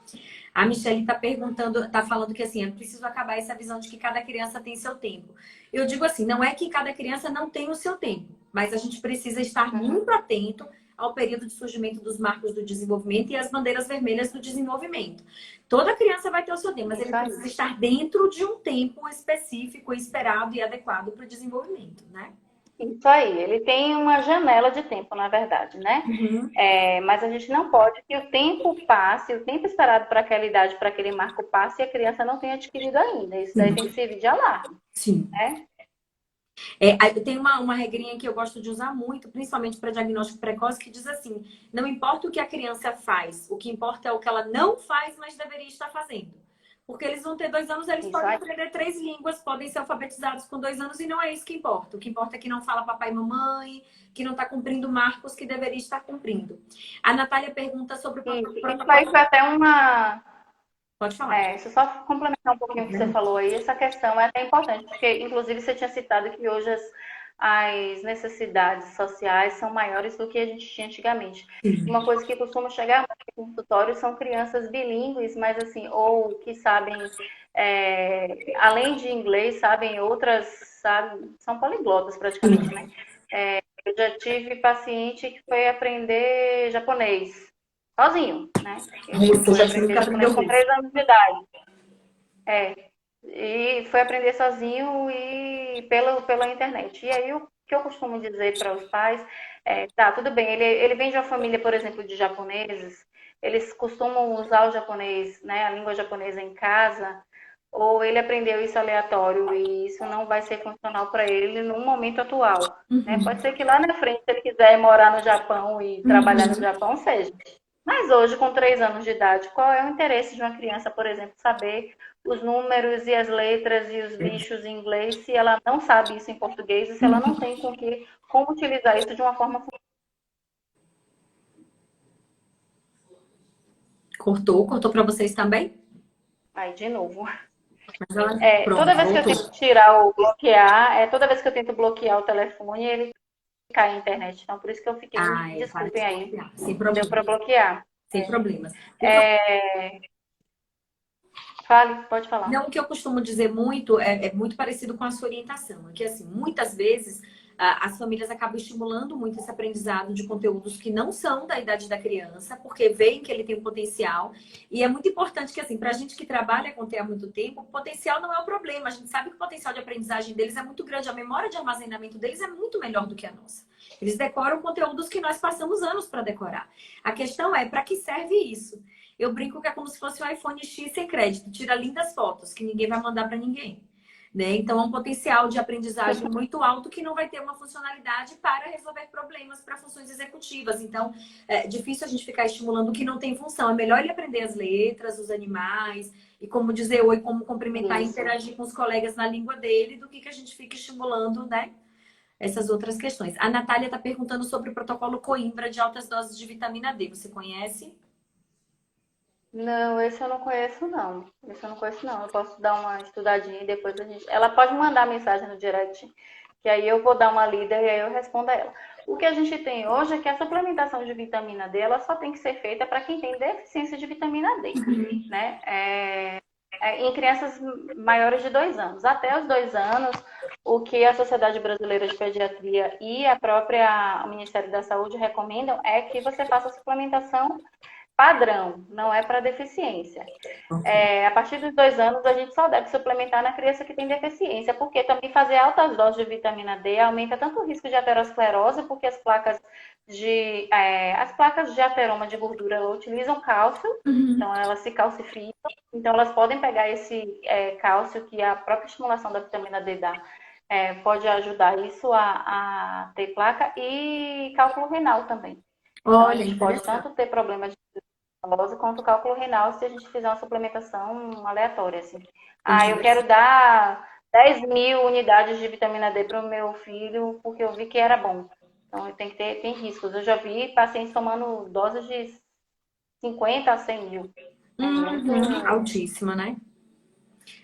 A Michelle está perguntando, está falando que assim, é preciso acabar essa visão de que cada criança tem seu tempo. Eu digo assim, não é que cada criança não tem o seu tempo, mas a gente precisa estar Uhum. muito atento ao período de surgimento dos marcos do desenvolvimento e as bandeiras vermelhas do desenvolvimento. Toda criança vai ter o seu tempo, mas ele Isso aí. precisa estar dentro de um tempo específico, esperado e adequado para o desenvolvimento, né? Isso aí. Ele tem uma janela de tempo, na verdade, né? Uhum. Mas a gente não pode que o tempo passe, o tempo esperado para aquela idade, para aquele marco passe e a criança não tenha adquirido ainda. Isso daí Sim. tem que servir de alarme, Sim. né? Tem uma regrinha que eu gosto de usar muito, principalmente para diagnóstico precoce, que diz assim: não importa o que a criança faz, o que importa é o que ela não faz, mas deveria estar fazendo. Porque eles vão ter 2 anos, eles Isso podem aí. aprender 3 línguas, podem ser alfabetizados com 2 anos e não é isso que importa. O que importa é que não fala papai e mamãe, que não está cumprindo marcos que deveria estar cumprindo. A Natália pergunta sobre o Isso aí protocolo. foi até uma. Pode falar. Isso só complementar um pouquinho o que você falou aí, essa questão é até importante, porque inclusive você tinha citado que hoje as necessidades sociais são maiores do que a gente tinha antigamente. Uma coisa que costuma chegar muito no consultório são crianças bilíngues, mas assim, ou que sabem, além de inglês, sabem outras, sabe, são poliglotas praticamente, né? Eu já tive paciente que foi aprender japonês sozinho, né? Ele Russo, eu foi já tive aprender que aprender japonês com russo. 3 anos de idade. E foi aprender sozinho e pela internet. E aí o que eu costumo dizer para os pais tá, tudo bem, ele vem de uma família, por exemplo, de japoneses, eles costumam usar o japonês, né, a língua japonesa em casa, ou ele aprendeu isso aleatório e isso não vai ser funcional para ele no momento atual. Né? Pode ser que lá na frente, se ele quiser morar no Japão e trabalhar no Uhum. Japão, seja. Mas hoje, com 3 anos de idade, qual é o interesse de uma criança, por exemplo, saber os números e as letras e os bichos em inglês se ela não sabe isso em português e se ela não tem como utilizar isso de uma forma. Cortou para vocês também? Aí, de novo. Mas ela... Toda Pronto, vez que eu voltou. tento tirar ou bloquear, toda vez que eu tento bloquear o telefone, ele cai a internet. Então, por isso que eu fiquei, me Ai, para desculpem de aí, bloquear. Sem não deu para problemas. bloquear. Sem problemas. Fale, pode falar. Não, o que eu costumo dizer muito é muito parecido com a sua orientação. É que, assim, muitas vezes as famílias acabam estimulando muito esse aprendizado de conteúdos que não são da idade da criança, porque veem que ele tem um potencial. E é muito importante que, assim, para a gente que trabalha com TEA há muito tempo, o potencial não é o problema. A gente sabe que o potencial de aprendizagem deles é muito grande, a memória de armazenamento deles é muito melhor do que a nossa. Eles decoram conteúdos que nós passamos anos para decorar. A questão é, para que serve isso? Eu brinco que é como se fosse um iPhone X sem crédito. Tira lindas fotos, que ninguém vai mandar para ninguém. Né? Então, é um potencial de aprendizagem muito alto que não vai ter uma funcionalidade para resolver problemas para funções executivas. Então, é difícil a gente ficar estimulando o que não tem função. É melhor ele aprender as letras, os animais, e como dizer oi, como cumprimentar e Isso. interagir com os colegas na língua dele, do que a gente fica estimulando, né? Essas outras questões. A Natália está perguntando sobre o protocolo Coimbra de altas doses de vitamina D. Você conhece? Não, esse eu não conheço, não. Esse eu não conheço, não. Eu posso dar uma estudadinha e depois a gente. Ela pode mandar mensagem no direct, que aí eu vou dar uma lida e aí eu respondo a ela. O que a gente tem hoje é que a suplementação de vitamina D ela só tem que ser feita para quem tem deficiência de vitamina D, né? Em crianças maiores de 2 anos. Até os 2 anos, o que a Sociedade Brasileira de Pediatria e o Ministério da Saúde recomendam é que você faça a suplementação padrão, não é para deficiência. A partir dos 2 anos, a gente só deve suplementar na criança que tem deficiência, porque também fazer altas doses de vitamina D aumenta tanto o risco de aterosclerose, porque as placas de ateroma de gordura utilizam cálcio, então elas se calcificam, então elas podem pegar esse cálcio que a própria estimulação da vitamina D dá, pode ajudar isso a ter placa e cálculo renal também. Então a Olha, gente pode interessante. tanto ter problemas de glicose quanto o cálculo renal se a gente fizer uma suplementação aleatória, assim. Eu quero dar 10 mil unidades de vitamina D para o meu filho porque eu vi que era bom. Então tem riscos. Eu já vi pacientes tomando doses de 50 a 100 mil. É muito, Altíssima, né?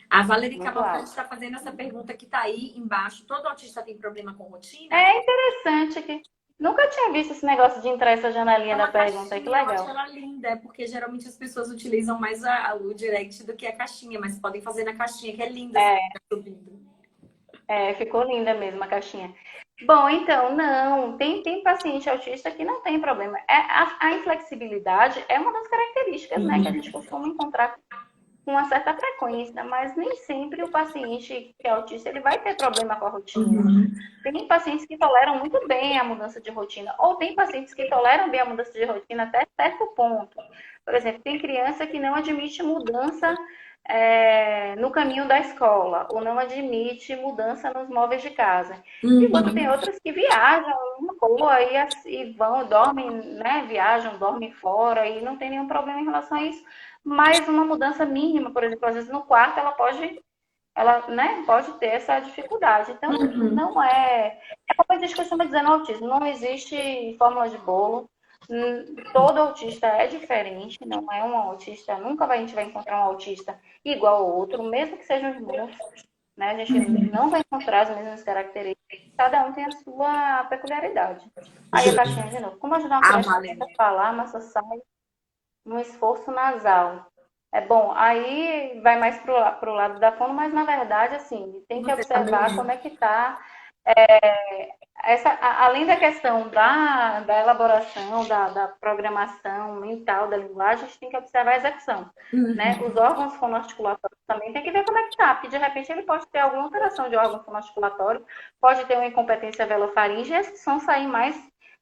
A Valerie muito Cavalcante alto. está fazendo essa pergunta que está aí embaixo. Todo autista tem problema com rotina? É interessante que nunca tinha visto esse negócio de entrar essa É janelinha da uma pergunta. Que caixinha, eu acho legal. ela linda, porque geralmente as pessoas utilizam mais o direct do que a caixinha, mas podem fazer na caixinha, que é linda essa subindo. Ficou linda mesmo a caixinha. Bom, então, não, tem paciente autista que não tem problema. A inflexibilidade é uma das características, né, que a gente costuma encontrar com uma certa frequência, mas nem sempre o paciente que é autista ele vai ter problema com a rotina. Tem pacientes que toleram muito bem a mudança de rotina, ou tem pacientes que toleram bem a mudança de rotina até certo ponto. Por exemplo, tem criança que não admite mudança no caminho da escola, ou não admite mudança nos móveis de casa. Enquanto tem outras que viajam uma boa e vão, dormem, né? Viajam, dormem fora e não tem nenhum problema em relação a isso. Mas uma mudança mínima, por exemplo, às vezes no quarto ela pode ter essa dificuldade. Então, não é como a gente costuma dizer no autismo, não existe fórmula de bolo. Todo autista é diferente, não é um autista, a gente vai encontrar um autista igual ao outro, mesmo que sejam irmãos, né? A gente não vai encontrar as mesmas características, cada um tem a sua peculiaridade. Aí a caixinha de novo. Como ajudar uma A criança Valerie. a falar, mas só sai no esforço nasal? É bom, aí vai mais pro lado da fono, mas na verdade, assim, tem que Você está observar bem? como é que está além da questão da elaboração, da programação mental da linguagem, a gente tem que observar a execução. Né? Os órgãos fonoarticulatórios também tem que ver como é que está, porque de repente ele pode ter alguma alteração de órgão fonoarticulatório, pode ter uma incompetência velofaríngea, e esse som sair mais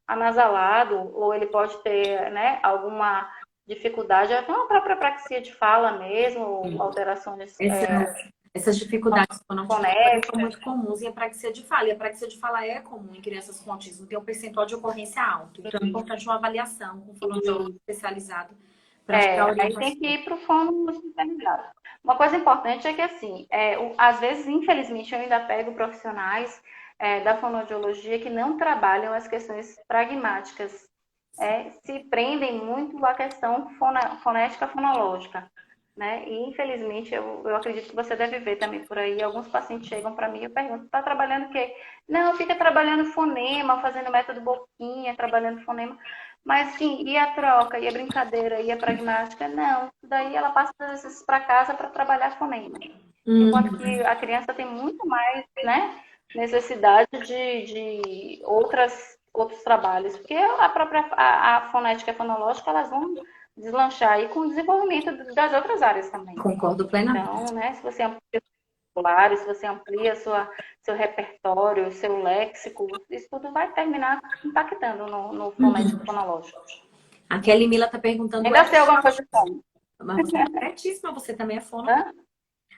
anasalado, ou ele pode ter, né, alguma dificuldade, até uma própria praxia de fala mesmo, ou alterações Essas dificuldades fonoauditivas são fonéticas. muito comuns em apraxia de fala. E a apraxia de fala é comum em crianças com autismo, tem um percentual de ocorrência alto. Então é importante uma avaliação com um fonoaudiólogo especializado para te dar Aí tem que orientação. ir para o fono especializado. Uma coisa importante é que, assim, às vezes, infelizmente, eu ainda pego profissionais da fonoaudiologia que não trabalham as questões pragmáticas, se prendem muito à questão fonética fonológica. Né? E, infelizmente, eu acredito que você deve ver também por aí, alguns pacientes chegam para mim e eu pergunto, está trabalhando o quê? Não, fica trabalhando fonema, fazendo método boquinha, trabalhando fonema. Mas, sim, e a troca, e a brincadeira, e a pragmática? Não. Daí ela passa os exercícios para casa para trabalhar fonema. Enquanto que a criança tem muito mais, né, necessidade de outros trabalhos. Porque a própria a fonética e a fonológica, elas vão deslanchar aí com o desenvolvimento das outras áreas também. Concordo plenamente. Então, né, se você amplia o vocabulário, se você amplia seu repertório, seu léxico, isso tudo vai terminar impactando no fonético fonológico. A Kelly Mila está perguntando. Ainda sei alguma coisa de fome. Mas você é corretíssima, você também é fono. Hã?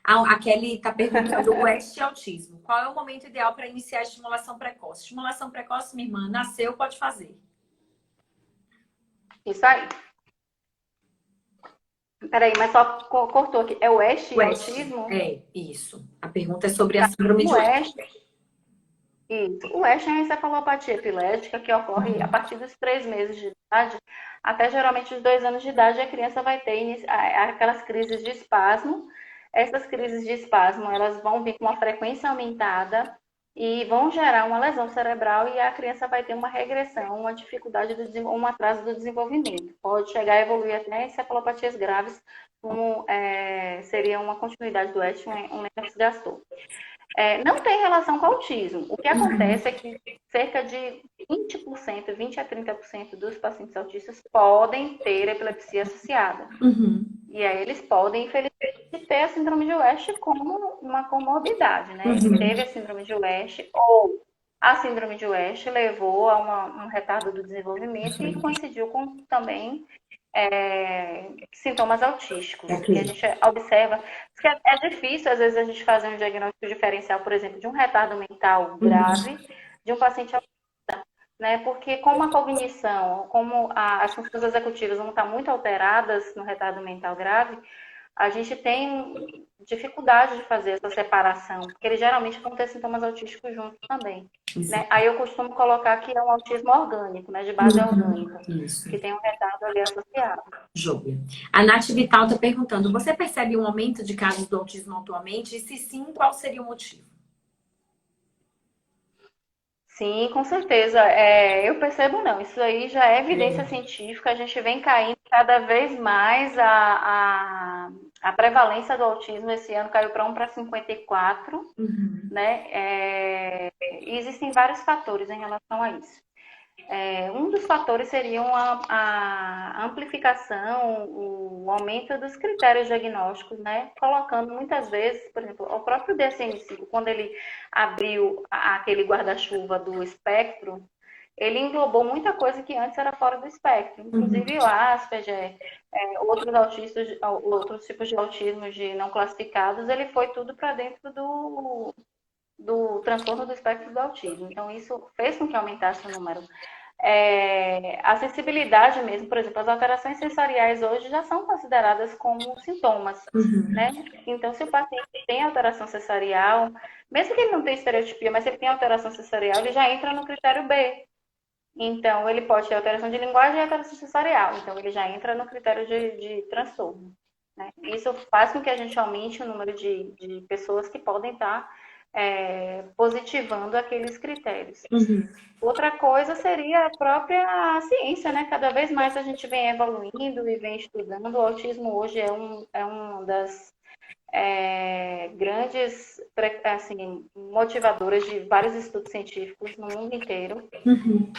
A Kelly está perguntando o este autismo. Qual é o momento ideal para iniciar a estimulação precoce? Estimulação precoce, minha irmã, nasceu, pode fazer. Isso aí. Peraí, mas só cortou aqui. É o este autismo? É, isso. A pergunta é sobre a síndrome de O West. isso. O West é a encefalopatia epilética que ocorre a partir dos 3 meses de idade até geralmente os 2 anos de idade. A criança vai ter aquelas crises de espasmo. Essas crises de espasmo, elas vão vir com uma frequência aumentada e vão gerar uma lesão cerebral e a criança vai ter uma regressão, uma dificuldade, um atraso do desenvolvimento. Pode chegar a evoluir até encefalopatias graves, como seria uma continuidade do West, um Lennox-Gastaut. não tem relação com autismo. O que Uhum. acontece é que cerca de 20%, 20 a 30% dos pacientes autistas podem ter epilepsia associada. Uhum. E aí eles podem, infelizmente, ter a síndrome de West como uma comorbidade, né? Ele Uhum. teve a síndrome de West ou a síndrome de West levou a um retardo do desenvolvimento e coincidiu com também sintomas autísticos. E a Ok. gente observa que é difícil, às vezes, a gente fazer um diagnóstico diferencial, por exemplo, de um retardo mental Uhum. grave de um paciente, né? Porque como a cognição, como as funções executivas vão estar muito alteradas no retardo mental grave, a gente tem dificuldade de fazer essa separação, porque eles geralmente vão ter sintomas autísticos juntos também. Né? Exato. Aí eu costumo colocar que é um autismo orgânico, né? De base Uhum. orgânica, Isso. que tem um retardo ali associado. Joia. A Nath Vital está perguntando: você percebe um aumento de casos do autismo atualmente? E se sim, qual seria o motivo? Sim, com certeza. Eu percebo não. Isso aí já é evidência científica. A gente vem caindo cada vez mais a prevalência do autismo. Esse ano caiu para 1 para 54, Uhum. né? E existem vários fatores em relação a isso. Um dos fatores seriam a amplificação, o aumento dos critérios diagnósticos, né? Colocando muitas vezes, por exemplo, o próprio DSM-5, quando ele abriu aquele guarda-chuva do espectro, ele englobou muita coisa que antes era fora do espectro, Uhum. inclusive o Asperger, outros tipos de autismo de não classificados, ele foi tudo para dentro do transtorno do espectro do autismo. Então, isso fez com que aumentasse o número. A sensibilidade mesmo, por exemplo, as alterações sensoriais hoje já são consideradas como sintomas, Uhum. né? Então, se o paciente tem alteração sensorial, mesmo que ele não tenha estereotipia, mas se ele tem alteração sensorial, ele já entra no critério B. Então, ele pode ter alteração de linguagem e alteração sensorial. Então, ele já entra no critério de transtorno. Né? Isso faz com que a gente aumente o número de pessoas que podem estar positivando aqueles critérios. Uhum. Outra coisa seria a própria ciência, né? Cada vez mais a gente vem evoluindo e vem estudando. O autismo hoje é uma das grandes assim, motivadoras de vários estudos científicos no mundo inteiro. Uhum.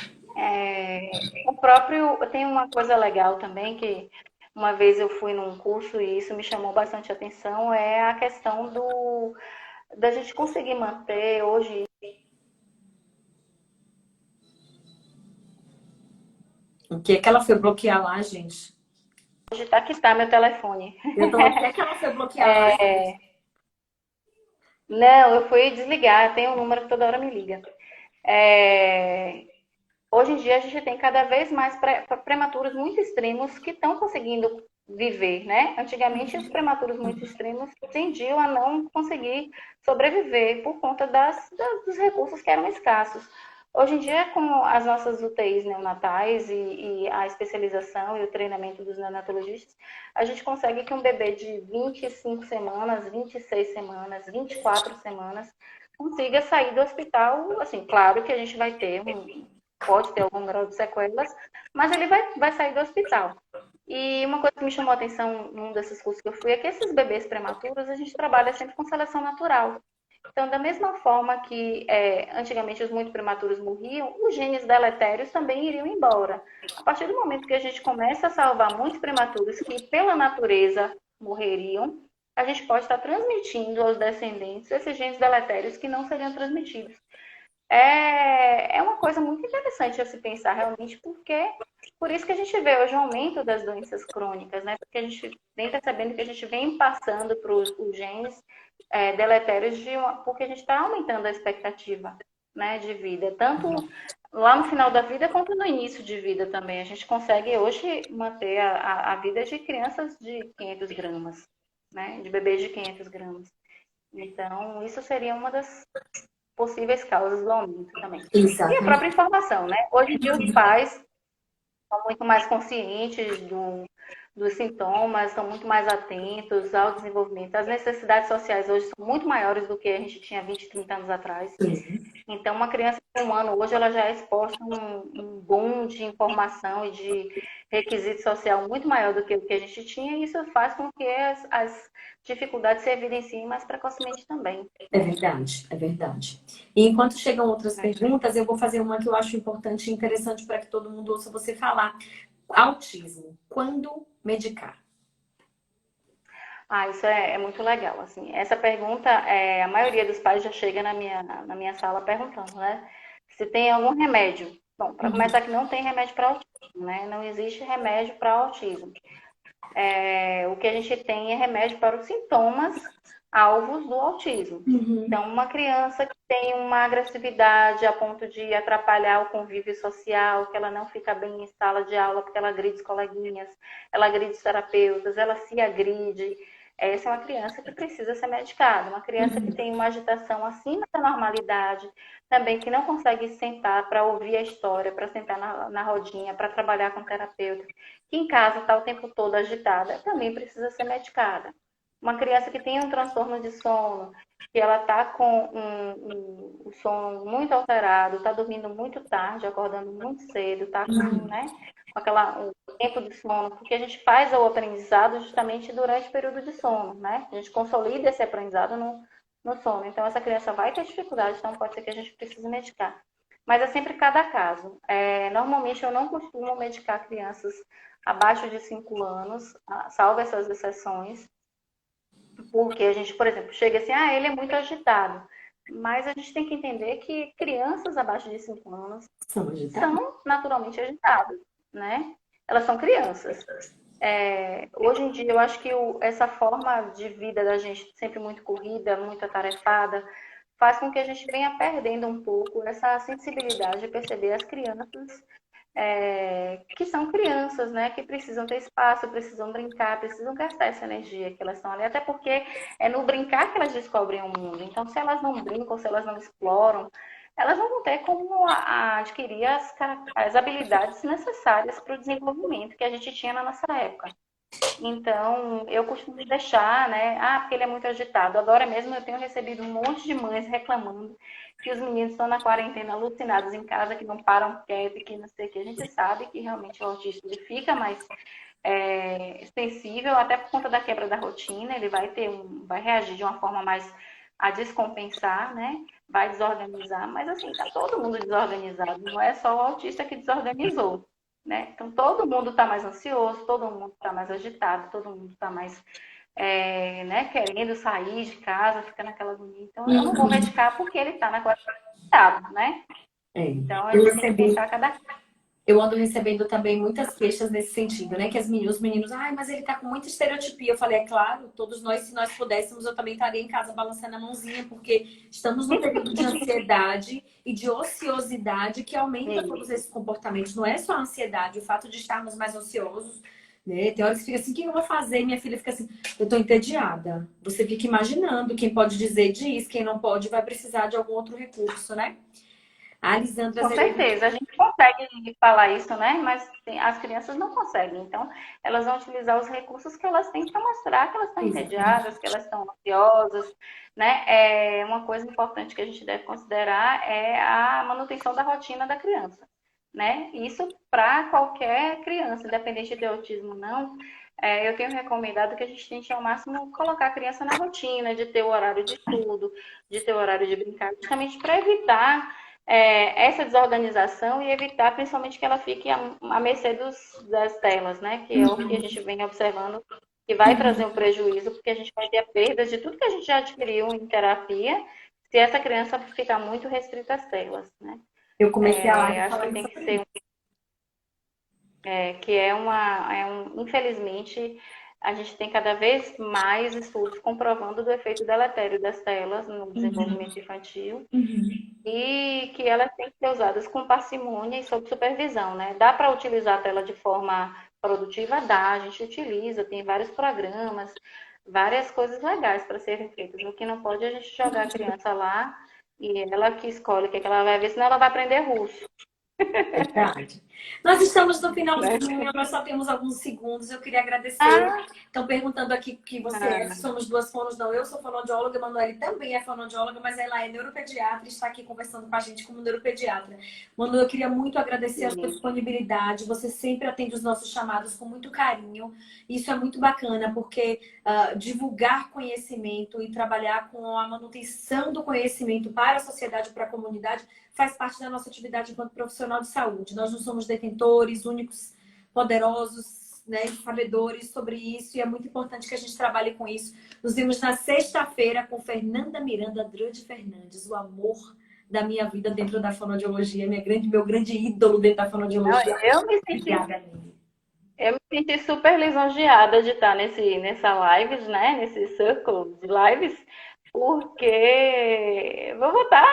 O próprio tem uma coisa legal também que uma vez eu fui num curso e isso me chamou bastante atenção é a questão da gente conseguir manter hoje. O que é que ela foi bloquear lá, gente? Hoje tá que está meu telefone. Eu tô... O que é que ela foi bloquear lá, gente? Não, eu fui desligar. Tem um número que toda hora me liga. É, Hoje em dia a gente tem cada vez mais prematuros muito extremos que estão conseguindo viver, né? Antigamente os prematuros muito extremos tendiam a não conseguir sobreviver por conta dos recursos que eram escassos. Hoje em dia, com as nossas UTIs neonatais e a especialização e o treinamento dos neonatologistas, a gente consegue que um bebê de 25 semanas, 26 semanas, 24 semanas consiga sair do hospital. Assim, claro que a gente vai ter pode ter algum grau de sequelas, mas ele vai sair do hospital. E uma coisa que me chamou a atenção num desses cursos que eu fui é que esses bebês prematuros a gente trabalha sempre com seleção natural. Então, da mesma forma que antigamente os muito prematuros morriam, os genes deletérios também iriam embora. A partir do momento que a gente começa a salvar muitos prematuros que, pela natureza, morreriam, a gente pode estar transmitindo aos descendentes esses genes deletérios que não seriam transmitidos. É uma coisa muito interessante a se pensar realmente, porque por isso que a gente vê hoje o aumento das doenças crônicas, né? Porque a gente vem percebendo que a gente vem passando para os genes deletérios porque a gente está aumentando a expectativa, né, de vida, tanto lá no final da vida quanto no início de vida também. A gente consegue hoje manter a vida de crianças de 500 gramas, né, de bebês de 500 gramas. Então, isso seria uma das possíveis causas do aumento também. E a própria Exatamente. informação, né? Hoje em dia os pais estão muito mais conscientes dos sintomas, estão muito mais atentos ao desenvolvimento. As necessidades sociais hoje são muito maiores do que a gente tinha 20, 30 anos atrás. Então, uma criança de 1 ano, hoje, ela já é exposta a um boom de informação e de requisito social muito maior do que o que a gente tinha, e isso faz com que as dificuldades se evidenciem mais precocemente também. É verdade, é verdade. E enquanto chegam outras Né? perguntas, eu vou fazer uma que eu acho importante e interessante para que todo mundo ouça você falar. Autismo. Quando medicar? Ah, isso é muito legal, assim. Essa pergunta, a maioria dos pais já chega na minha sala perguntando, né? Se tem algum remédio. Bom, para Uhum. começar, que não tem remédio para autismo, né? Não existe remédio para autismo. O que a gente tem é remédio para os sintomas alvos do autismo. Uhum. Então, uma criança que tem uma agressividade a ponto de atrapalhar o convívio social, que ela não fica bem em sala de aula porque ela agride os coleguinhas, ela agride os terapeutas, ela se agride. Essa é uma criança que precisa ser medicada. Uma criança que Uhum. tem uma agitação acima da normalidade, também que não consegue sentar para ouvir a história, para sentar na rodinha, para trabalhar com o terapeuta, que em casa está o tempo todo agitada, também precisa ser medicada. Uma criança que tem um transtorno de sono, que ela está com o sono muito alterado, está dormindo muito tarde, acordando muito cedo, está com, Uhum. né, com o tempo de sono, porque a gente faz o aprendizado justamente durante o período de sono, né? A gente consolida esse aprendizado no sono. Então, essa criança vai ter dificuldade, então pode ser que a gente precise medicar. Mas é sempre cada caso. Normalmente, eu não costumo medicar crianças abaixo de 5 anos, salvo essas exceções, porque a gente, por exemplo, chega assim, ele é muito agitado. Mas a gente tem que entender que crianças abaixo de 5 anos São agitadas? são naturalmente agitadas, né? Elas são crianças. Hoje em dia, eu acho que essa forma de vida da gente sempre muito corrida, muito atarefada, faz com que a gente venha perdendo um pouco essa sensibilidade de perceber as crianças que são crianças, né? Que precisam ter espaço, precisam brincar, precisam gastar essa energia que elas estão ali. Até porque é no brincar que elas descobrem o mundo. Então, se elas não brincam, se elas não exploram, elas não vão ter como adquirir as habilidades necessárias para o desenvolvimento que a gente tinha na nossa época. Então, eu costumo deixar, né? Porque ele é muito agitado. Agora mesmo eu tenho recebido um monte de mães reclamando que os meninos estão na quarentena alucinados em casa, que não param quieto, que não sei o que. A gente sabe que realmente o autista ele fica mais sensível, até por conta da quebra da rotina, ele vai reagir de uma forma mais a descompensar, né? Vai desorganizar, mas assim, tá todo mundo desorganizado, não é só o autista que desorganizou, né? Então todo mundo está mais ansioso, todo mundo está mais agitado, todo mundo está mais né, querendo sair de casa, fica naquela agonia. Então eu não vou Uhum. medicar porque ele está na quarentena, né? É. Então a Eu gente tem que recebi pensar cada. Eu ando recebendo também muitas queixas nesse sentido, né? Que os meninos, mas ele tá com muita estereotipia. Eu falei, é claro, todos nós, se nós pudéssemos, eu também estaria em casa balançando a mãozinha, porque estamos num período de ansiedade e de ociosidade que aumenta todos esses comportamentos. Não é só a ansiedade, o fato de estarmos mais ansiosos, né? Tem horas que fica assim, o que eu vou fazer? Minha filha fica assim, eu tô entediada. Você fica imaginando, quem pode dizer diz, quem não pode vai precisar de algum outro recurso, né? A Alisandra Com Azevedo. certeza, a gente consegue falar isso, né? Mas as crianças não conseguem. Então, elas vão utilizar os recursos que elas têm para mostrar que elas estão Exatamente. entediadas, que elas estão ansiosas, né? Uma coisa importante que a gente deve considerar é a manutenção da rotina da criança, né? Isso para qualquer criança, independente de autismo ou não. Eu tenho recomendado que a gente tente ao máximo colocar a criança na rotina, de ter o horário de estudo, de ter o horário de brincar, justamente para evitar essa desorganização e evitar principalmente que ela fique à mercê das telas, né? Que é o que a gente vem observando que vai trazer um prejuízo, porque a gente vai ter a perda de tudo que a gente já adquiriu em terapia, se essa criança ficar muito restrita às telas, né? Eu comecei a live Acho que falando tem que sobre ser, isso. que infelizmente, a gente tem cada vez mais estudos comprovando do efeito deletério das telas no Uhum, desenvolvimento infantil uhum. e que elas têm que ser usadas com parcimônia e sob supervisão, né? Dá para utilizar a tela de forma produtiva? Dá, a gente utiliza, tem vários programas, várias coisas legais para serem feitas. O que não pode é a gente jogar a criança lá e ela que escolhe o que ela vai ver, senão ela vai aprender russo. Verdade. Nós estamos no né? finalzinho, nós só temos alguns segundos. Eu queria agradecer. Ah, Estão perguntando aqui que você é, ah, se somos duas fonos, não. Eu sou fonoaudióloga, a Manoel também é fonoaudióloga, mas ela é neuropediatra e está aqui conversando com a gente como neuropediatra. Manu, eu queria muito agradecer a sua sim. disponibilidade. Você sempre atende os nossos chamados com muito carinho. Isso é muito bacana, porque divulgar conhecimento e trabalhar com a manutenção do conhecimento para a sociedade, para a comunidade, faz parte da nossa atividade enquanto profissional de saúde. Nós não somos detentores, únicos, poderosos, né, sabedores sobre isso, e é muito importante que a gente trabalhe com isso. Nos vemos na sexta-feira com Fernanda Miranda Andrade Fernandes, o amor da minha vida dentro da fonoaudiologia, meu grande ídolo dentro da Não, fonoaudiologia. Obrigada, Aline. eu me senti super lisonjeada de estar nessa lives, né? Nesse circle de lives, porque vou voltar